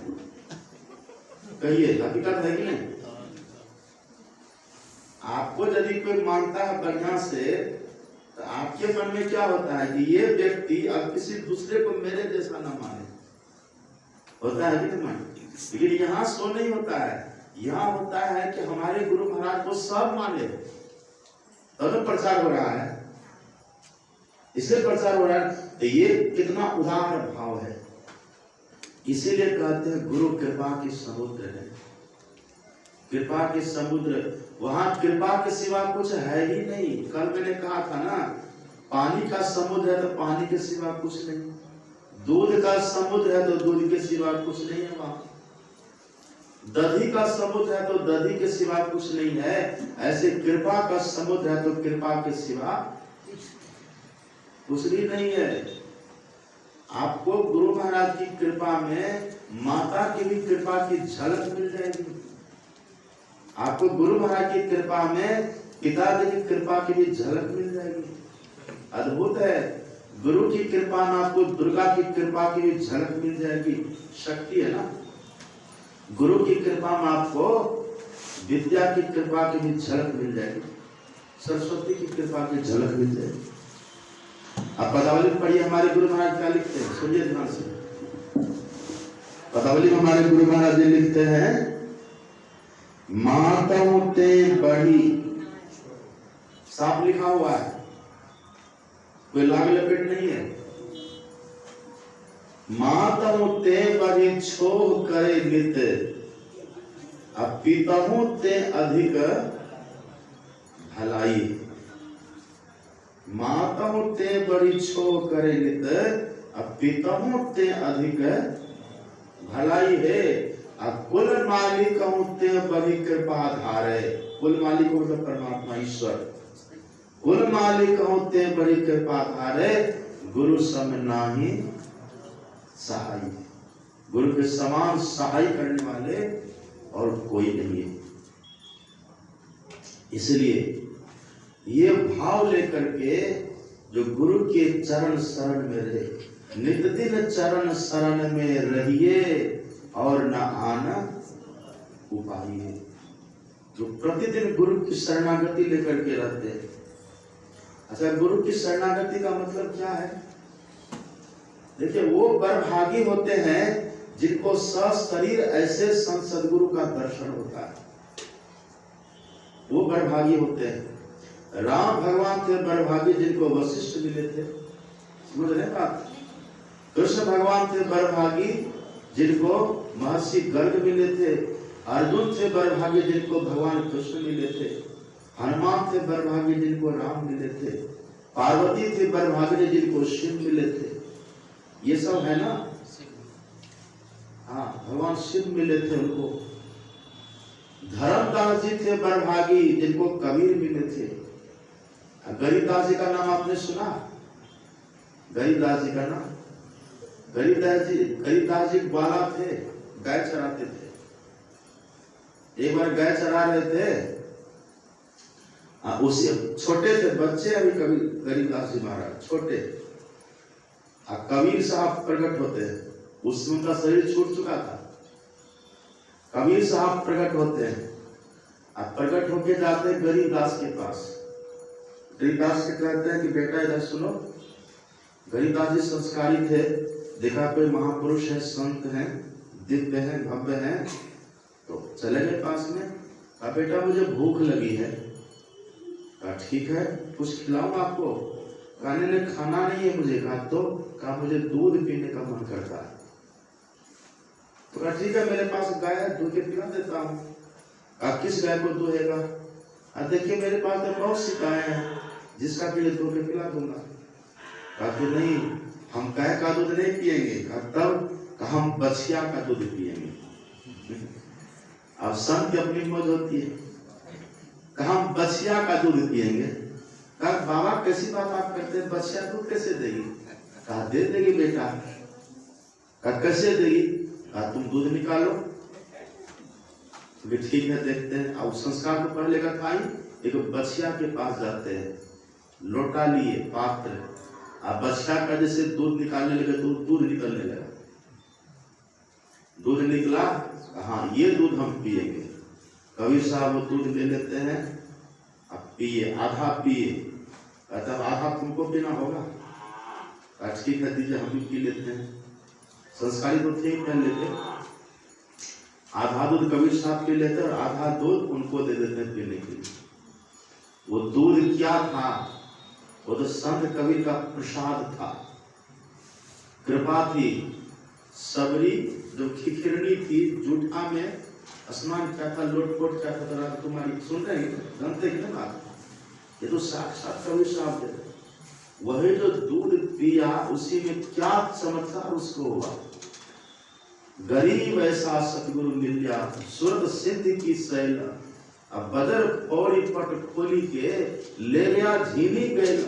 कहिए हकीकत है कि नहीं? आपको यदि कोई मानता है बढ़िया से, तो आपके मन में क्या होता है कि ये व्यक्ति अब किसी दूसरे को मेरे जैसा न माने, होता है कि नहीं? लेकिन यहाँ सो नहीं होता है, यहाँ होता है कि हमारे गुरु महाराज को सब माने, तब प्रचार हो रहा है, इसलिए प्रचार हो रहा है। तो ये कितना उदार भाव है। इसीलिए कहते हैं गुरु कृपा के समुद्र है, कृपा के समुद्र। वहां कृपा के सिवा कुछ है ही नहीं। कल मैंने कहा था ना, पानी का समुद्र है तो पानी के सिवा कुछ नहीं, दूध का समुद्र है तो दूध के सिवा कुछ नहीं है, वहां दधी का समुद्र है तो दधी के सिवा कुछ नहीं है। ऐसे कृपा का समुद्र है तो कृपा के सिवा कुछ भी नहीं है। आपको गुरु महाराज की कृपा में माता की भी कृपा की झलक मिल जाएगी। आपको गुरु महाराज की कृपा में पिताजी की कृपा की भी झलक मिल जाएगी। अद्भुत है। गुरु की कृपा में आपको दुर्गा की कृपा की भी झलक मिल जाएगी। शक्ति है ना। गुरु की कृपा में आपको विद्या की कृपा की भी झलक मिल जाएगी, सरस्वती की कृपा की झलक मिल जाएगी। आप पदावली पढ़िए, हमारे गुरु महाराज क्या लिखते हैं, सुनिए ध्यान से। पदावली में हमारे गुरु महाराज जी लिखते हैं, माताओं ते बड़ी, साफ लिखा हुआ है, कोई लाग लपेट नहीं है। माताओं ते बड़ी छोह करे नित, अब पिताओं ते अधिक भलाई। माताओं ते बड़ी छोह करे नित, अब पिताओं ते अधिक भलाई है। अब कुल मालिक ते बड़ी कृपा धारे। कुल मालिक मतलब परमात्मा ईश्वर। कुल मालिक होते बड़ी कृपा धारे, गुरु सम नाही सहाय। गुरु के समान सहाय करने वाले और कोई नहीं है। इसलिए ये भाव लेकर के जो गुरु के चरण शरण में रहे, नित दिन चरण शरण में रहिए और न आना उपाय। जो प्रतिदिन गुरु की शरणागति लेकर के रहते हैं। अच्छा, गुरु की शरणागति का मतलब क्या है? देखिए, वो बड़भागी होते हैं जिनको सशरीर ऐसे संत सदगुरु का दर्शन होता है, वो बड़भागी होते हैं। राम भगवान थे बड़भागी जिनको वशिष्ठ मिले थे, समझ रहे बात? कृष्ण भगवान थे बड़भागी जिनको महर्षि गर्ग मिले थे। अर्जुन थे बड़भागी जिनको भगवान कृष्ण मिले थे। हनुमान थे बड़भागी जिनको राम मिले थे। पार्वती थे बड़भागी जिनको शिव मिले थे। ये सब है ना? हाँ, भगवान शिव मिले थे उनको। धर्मदास जी थे बड़भागी जिनको कबीर मिले थे। गरीबदास जी का नाम आपने सुना? गरीबदास जी का नाम, गरीबदास जी ग्वाला थे, गाय चराते थे। एक बार गाय चरा रहे थे, उसे छोटे थे बच्चे, अभी गरीबदास जी महाराज छोटे। कबीर साहब प्रकट होते हैं, उसमें उनका शरीर छूट चुका था। कबीर साहब प्रकट होते हैं, अब प्रकट होके जाते हैं गरीबदास के पास। गरीबदास से कहते हैं कि बेटा इधर सुनो। गरीबदास जी संस्कारी थे, देखा कोई महापुरुष है, संत हैं, दिव्य हैं, भव्य हैं, तो चले गए पास में। कहा बेटा मुझे भूख लगी है। कहा ठीक है, कुछ खिलाऊं आपको? कहने ने खाना नहीं है मुझे। कहा तो? कहा मुझे दूध पीने का मन करता है। तो कहा ठीक है, मेरे पास गाय है, दूध पिला देता हूँ। कहा किस गाय को दूहेगा? देखिए मेरे पास तो बहुत सी गाय है, जिसका भी दूध पिला दूंगा। कहा तो नहीं, हम गाय का दूध नहीं पिएंगे। कहा तब? कहा हम बछिया का दूध पिएंगे। अब संत की अपनी मौज होती है। कहा हम बछिया का दूध पिएंगे। कहा बाबा कैसी बात आप करते हैं, बछिया दूध कैसे देगी? कहा दे देगी बेटा। कहा कैसे देगी? कहा तुम दूध निकालो। ठीक है, देखते हैं। अब संस्कार तो पहले का था ही, एक बछिया के पास जाते हैं, लोटा लिए, पात्र, अब बछिया का जैसे दूध निकालने लगे, दूध निकलने लगा। दूध निकला, हाँ ये दूध हम पिएंगे। कबीर साहब वो दूध ले लेते हैं, अब पिए, आधा पिए। तब आधा तुमको पीना होगा। ठीक है दीजिए, हम भी पी लेते हैं। संस्कारी तो थे पहन लेते, आधा दूध कबीर साहब पी लेते और आधा दूध उनको दे देते हैं पीने के लिए। वो दूध क्या था? वो तो संत कबीर का प्रसाद था, कृपा थी। सबरी जो खिखिरनी थी, जूठा में स्नान क्या था, लोटपोट क्या था, तुम्हारी सुन रहे हैं, जानते हैं ना बात? ये तो साक्षात कबीर साहब थे। वही जो दूध पिया, उसी में क्या चमत्कार उसको हुआ। गरीब ऐसा सतगुरु मिल गया, सुरत सिद्ध की शैल। अब बदर पौड़ी पट खोली के ले गया झीनी गैल,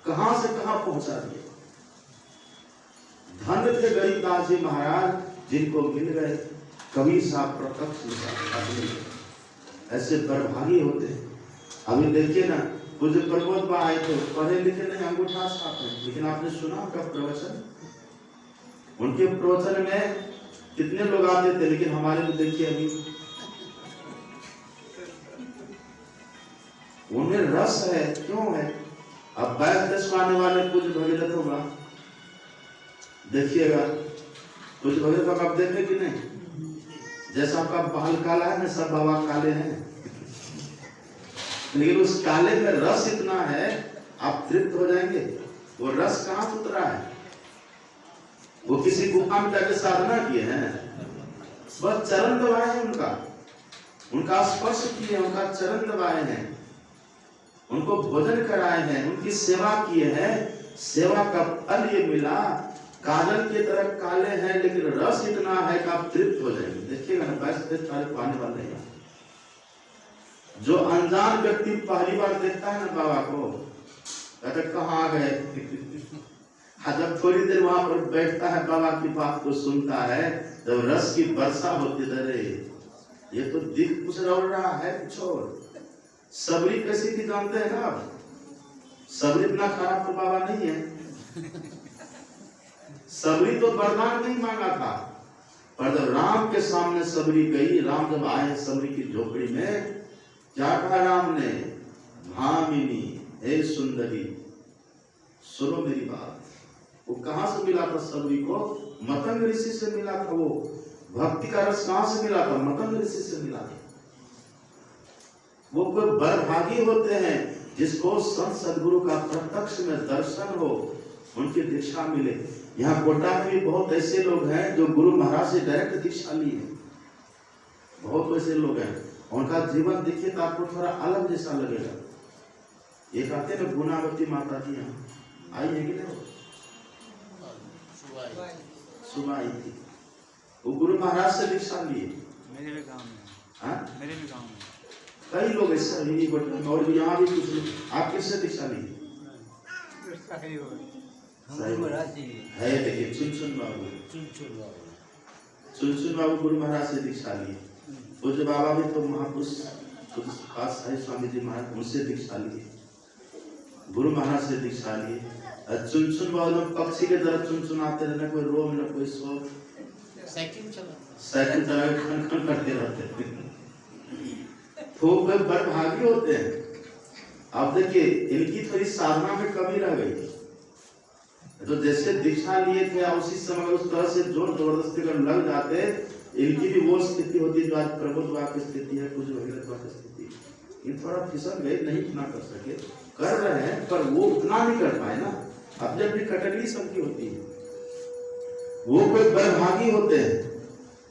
कहां से कहां पहुंचा दिया। धन्य थे गरीबदास जी महाराज जिनको मिल गए कबीर साहब प्रत्यक्ष। ऐसे बड़भागी होते हैं। अभी देखिए ना, कुछ प्रबोध आए थे, पढ़े लिखे नहीं, अंगूठा छाप है, लेकिन आपने सुना उनका प्रवचन? उनके प्रवचन में कितने लोग आते थे, लेकिन हमारे में देखिए अभी उनमें रस है। क्यों है? अब 22 आने वाले कुछ भगीरथ होगा, देखिएगा कुछ भगीरथ आप देखे कि नहीं? जैसा आपका बाल काला है ना, सब बाबा काले हैं, लेकिन उस काले में रस इतना है, आप तृप्त हो जाएंगे। वो रस कहां से उतरा है? वो किसी गुफा में जाके साधना किए हैं, बस चरण दबाए हैं, उनका स्पर्श किए, उनका चरण दबाए हैं, उनको भोजन कराए हैं, उनकी सेवा किए हैं। सेवा का फल ये मिला। काजल की तरह काले हैं, लेकिन रस इतना है कि आप तृप्त हो जाएंगे। देखिएगा ना, 22 तारीख को आने वाले हैं। जो अनजान व्यक्ति पहली बार देखता है ना बाबा को, कहते कहाँ आ गए। जब थोड़ी देर वहां पर बैठता है, बाबा की बात को सुनता है, जब रस की वर्षा होती है, ये तो दिख कुछ रहा है कुछ और। सबरी कैसी थी जानते हैं ना आप? सबरी इतना खराब तो बाबा नहीं है। सबरी तो वरदान नहीं मांगा था, पर जब राम के सामने सबरी गई, राम जब आए सबरी की झोपड़ी में, क्या कहा राम ने? भामिनी, हे सुंदरी, सुनो मेरी बात। वो कहां से मिला था सबरी को? मतंग ऋषि से मिला था। वो भक्ति का रस कहां से मिला था? मतंग ऋषि से मिला था। वो कोई बड़भागी होते हैं जिसको संत सदगुरु का प्रत्यक्ष में दर्शन हो, उनकी दीक्षा मिले। यहाँ कोटा में भी बहुत ऐसे लोग हैं जो गुरु महाराज से डायरेक्ट दीक्षा लिए, बहुत ऐसे लोग हैं। उनका जीवन देखिए तो आपको थोड़ा अलग जैसा लगेगा। एक आते हैं गुनावती माता जी यहाँ आई है कि नहीं? सुबह आई थी, वो गुरु महाराज से दीक्षा लिए। मेरे भी गाँव में, हाँ मेरे भी गाँव में कई लोग ऐसे नहीं बट, और यहाँ भी कुछ लोग। आप किससे दीक्षा ली? है देखिए चुनचुन बाबू, चुनचुन बाबू गुरु महाराज से दीक्षा लिए। पूज्य बाबा भी तो महापुरुष स्वामी जी महाराज, उनसे दीक्षा लिए, गुरु महाराज से दीक्षा लिए। चुनचुन बाबू पक्षी के तरफ चुनचुनाते रहना, कोई रोम न कोई सो, साइकिल चला खन करते रहते। तो वे बड़भागी होते हैं। अब देखिए इनकी थोड़ी साधना में कमी रह गई, तो जैसे दीक्षा लिए थे उसी समय उस तरह से जोर जबरदस्ती कर लग जाते, इनकी भी वो स्थिति होती है जो आज प्रबुद्ध बाबा की स्थिति है, कुछ भगीरथ बाबा की स्थिति। इन थोड़ा फिसल गए, नहीं इतना कर सके, कर रहे हैं पर वो उतना नहीं कर पाए ना। अब जब भी कैटेगरी सबकी होती है, वो कोई बड़भागी होते हैं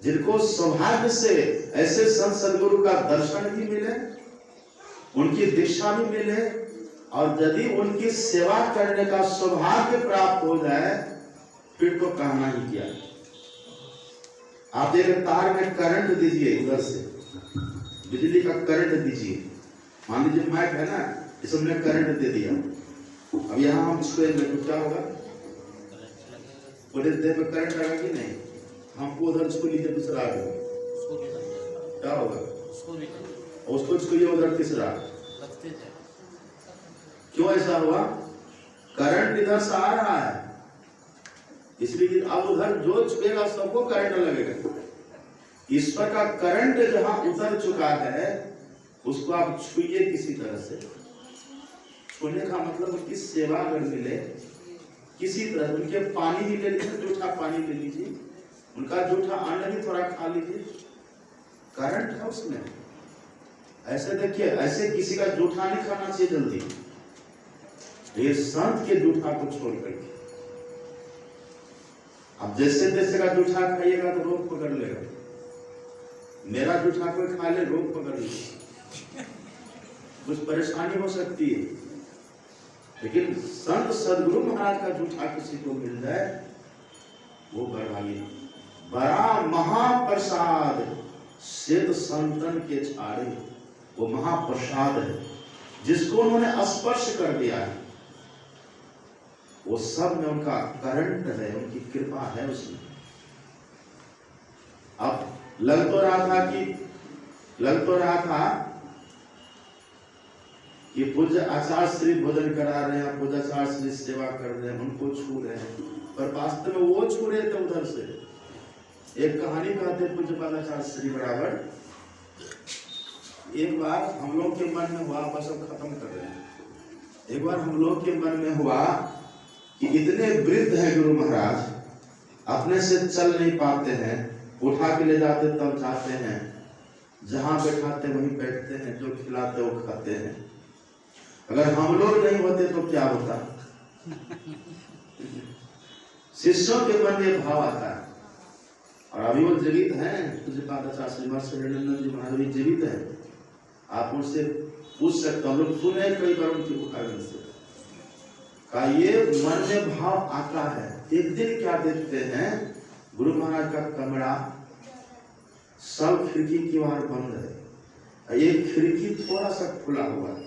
जिनको सौभाग्य से ऐसे संत सदगुरु का दर्शन भी मिले, उनकी दीक्षा भी मिले, और यदि उनकी सेवा करने का सौभाग्य प्राप्त हो जाए फिर तो कहना ही क्या। आप एक तार में करंट दीजिए, उधर से बिजली का करंट दीजिए, मान लीजिए माइक है ना, इसमें करंट दे दिया, अब यहाँ हम छुएंगे तो क्या होगा? थोड़ी देर में करंट आएगा कि नहीं? हमको उधर छू लीजिए दूसरा आगे, क्या होगा? उसको छुइए उधर तीसरा, क्यों ऐसा हुआ? करंट इधर से आ रहा है, इसलिए अब उधर जो छुएगा सबको करंट लगेगा। ईश्वर का करंट जहां उतर चुका है उसको आप छुइए किसी तरह से। छूने का मतलब उसकी सेवा अगर मिले किसी तरह, उनके पानी भी ले लीजिए, जूठा पानी ले लीजिए, उनका जूठा अन्न भी थोड़ा खा लीजिए, करंट है उसमें। ऐसे देखिए, ऐसे किसी का जूठा नहीं खाना चाहिए जल्दी, ये संत के जूठा को छोड़ करके। अब जैसे जैसे का जूठा खाइएगा तो रोग पकड़ लेगा। मेरा जूठा कोई खा ले रोग पकड़ लेगा, कुछ परेशानी हो सकती है। लेकिन संत सदगुरु महाराज का जूठा किसी को मिल जाए वो बड़भागी। बड़ा महाप्रसाद सिद्ध संतन के छाड़े, वो महाप्रसाद है जिसको उन्होंने स्पर्श कर दिया है, वो सब में उनका करंट है, उनकी कृपा है उसमें। अब लग तो रहा था कि पूज्य आचार्य श्री भोजन करा रहे हैं, पूज्य आचार्य श्री सेवा कर रहे हैं, उनको छू रहे हैं, पर वास्तव में वो छू रहे थे उधर से। एक कहानी कहते पूज्य आचार्य श्री बराबर, एक बार हम लोग के मन में हुआ, बस अब खत्म कर रहे हैं, एक बार हम लोग के मन में हुआ कि इतने वृद्ध हैं गुरु महाराज, अपने से चल नहीं पाते हैं, उठा के ले जाते तब जाते हैं, जहां बैठाते वहीं बैठते हैं, जो खिलाते वो खाते हैं। अगर हम लोग नहीं होते तो क्या होता? शिष्यों के मन में भाव आता है, और अभी वो जीवित हैं, जी महाराज भी जीवित है, आप उनसे पूछ सकते हो, लोग सुने कई बार उनकी बुखार से का ये मन में भाव आता है। एक दिन क्या देखते हैं, गुरु महाराज का कमरा सब खिड़की की बाहर बंद है, एक खिड़की थोड़ा सा खुला हुआ है,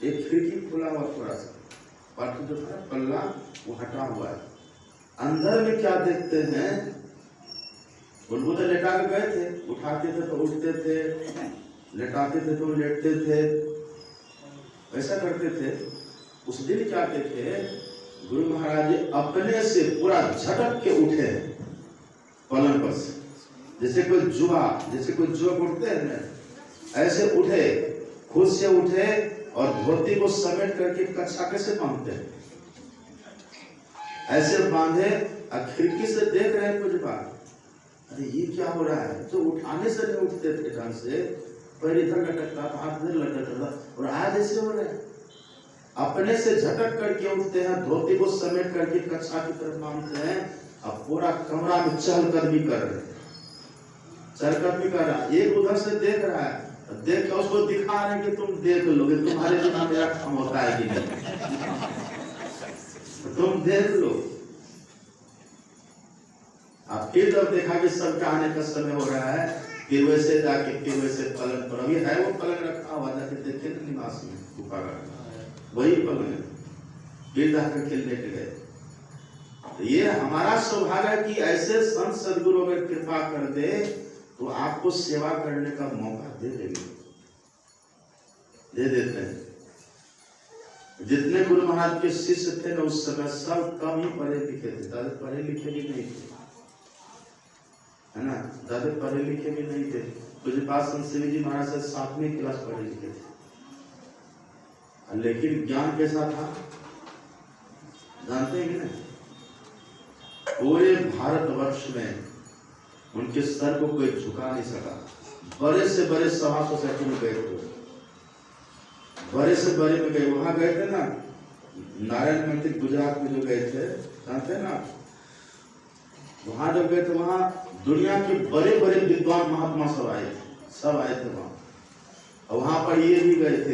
एक खिड़की खुला हुआ थोड़ा सा, पट जो था पल्ला वो हटा हुआ है। अंदर में क्या देखते हैं, उनको तो लेटा के गए थे, उठाते थे तो उठते थे, लेटाते थे तो लेटते थे, ऐसा करते थे। उस दिन क्या देखे, गुरु महाराज जी अपने से पूरा झटक के उठे पलंग पर से, जैसे कोई जुआ उठते हैं ना, ऐसे उठे, खुद से उठे और धोती को समेट करके कच्छा कैसे बांधते हैं, ऐसे बांधे और खिड़की से देख रहे हैं कुछ बात, अरे ये क्या हो रहा है। तो उठाने से नहीं उठते थे ढंग से, पैर इधर लटकता था, हाथ इधर लटकता था, और आज ऐसे हो रहा है, अपने से झटक करके उठते हैं, धोती को समेट करके कच्छा की तरफ बांधते हैं, अब पूरा कमरा में चहलकदमी कर रहे हैं, चहलकदमी कर रहा है। एक उधर से देख रहा है, देख के उसको दिखा रहे हैं कि तुम देख लोगे, तुम्हारे बिना मेरा काम होता है कि नहीं, तुम देख लो। अब फिर जब देखा कि सबके आने का समय हो रहा है, फिर वैसे जाके फिर वैसे पलंग पर, अभी है वो पलंग रखा हुआ, जाके देखे ना निवास में गुफा का वही पलंग है, फिर जाकर खेलने के गए। तो ये हमारा सौभाग्य है कि ऐसे संत सदगुरु अगर कृपा कर दे तो आपको सेवा करने का मौका दे देते हैं। जितने गुरु महाराज के शिष्य थे ना उस समय, सब कम ही पढ़े लिखे थे, ज्यादा पढ़े लिखे भी नहीं थे, है ना, ज्यादा पढ़े लिखे भी नहीं थे। कुछ बात संत शिव जी महाराज से 7वीं क्लास पढ़े लिखे थे, लेकिन ज्ञान कैसा था जानते हैं कि नहीं, पूरे भारतवर्ष में उनके सर को कोई झुका नहीं सका। बड़े से बड़े सभा सोसाइटी में गए थे, बड़े से बड़े में गए, वहां गए थे ना, नारायण मंदिर गुजरात में जो गए थे, जानते हैं ना, वहां जब गए थे, वहां दुनिया के बड़े बड़े विद्वान महात्मा सब आए थे वहां, और वहां पर ये भी गए थे,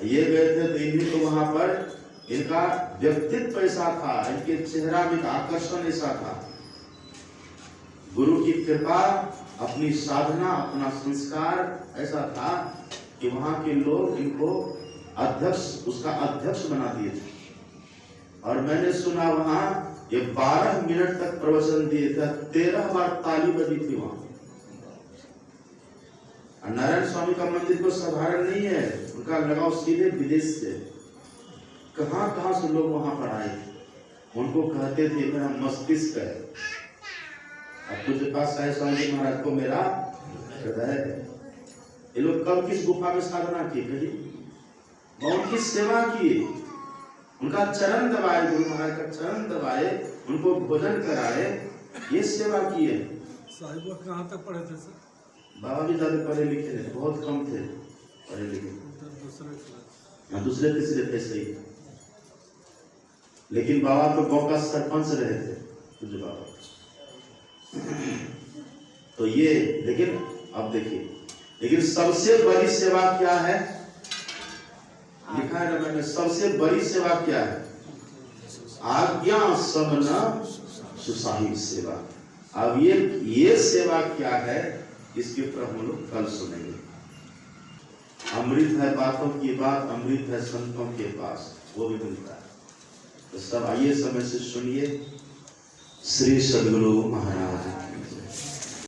ये गए थे, तो इन्हीं को वहां पर इनका व्यक्तित्व ऐसा था, इनके चेहरा में आकर्षण ऐसा था, गुरु की कृपा, अपनी साधना, अपना संस्कार ऐसा था कि वहां के लोग इनको उसका अध्यक्ष बना दिए थे। और मैंने सुना वहां ये 12 मिनट तक प्रवचन दिए थे, 13 बार ताली बजी थी वहां। नारायण स्वामी का मंदिर को साधारण नहीं है, उनका लगाव सीधे विदेश से, कहां से लोग वहां पर आए थे, उनको कहते थे मेरा मस्तिष्क है, अब तुझे पास साईं स्वामी जी महाराज को मेरा हृदय है। ये लोग कब किस गुफा में साधना की, कही उनकी सेवा की, उनका चरण दबाए, गुरु महाराज का चरण दबाए, उनको भोजन कराए, ये सेवा की है। साहिब कहाँ तक पढ़े थे सर? बाबा भी ज्यादा पढ़े लिखे थे, बहुत कम थे पढ़े लिखे, दूसरे तीसरे थे सही, लेकिन बाबा तो गांव का सरपंच रहे थे तुझे बाबा। तो ये लेकिन अब देखिए, लेकिन सबसे बड़ी सेवा क्या है, लिखा है ना मैंने, सबसे बड़ी सेवा क्या है, आज्ञा समन सुसाहिब सेवा। अब ये सेवा क्या है, इसके ऊपर हम लोग कल सुनेंगे। अमृत है बातों की बात, अमृत है संतों के पास, वो भी मिलता है। तो सब आइए समय से सुनिए। श्री सद्गुरु महाराज।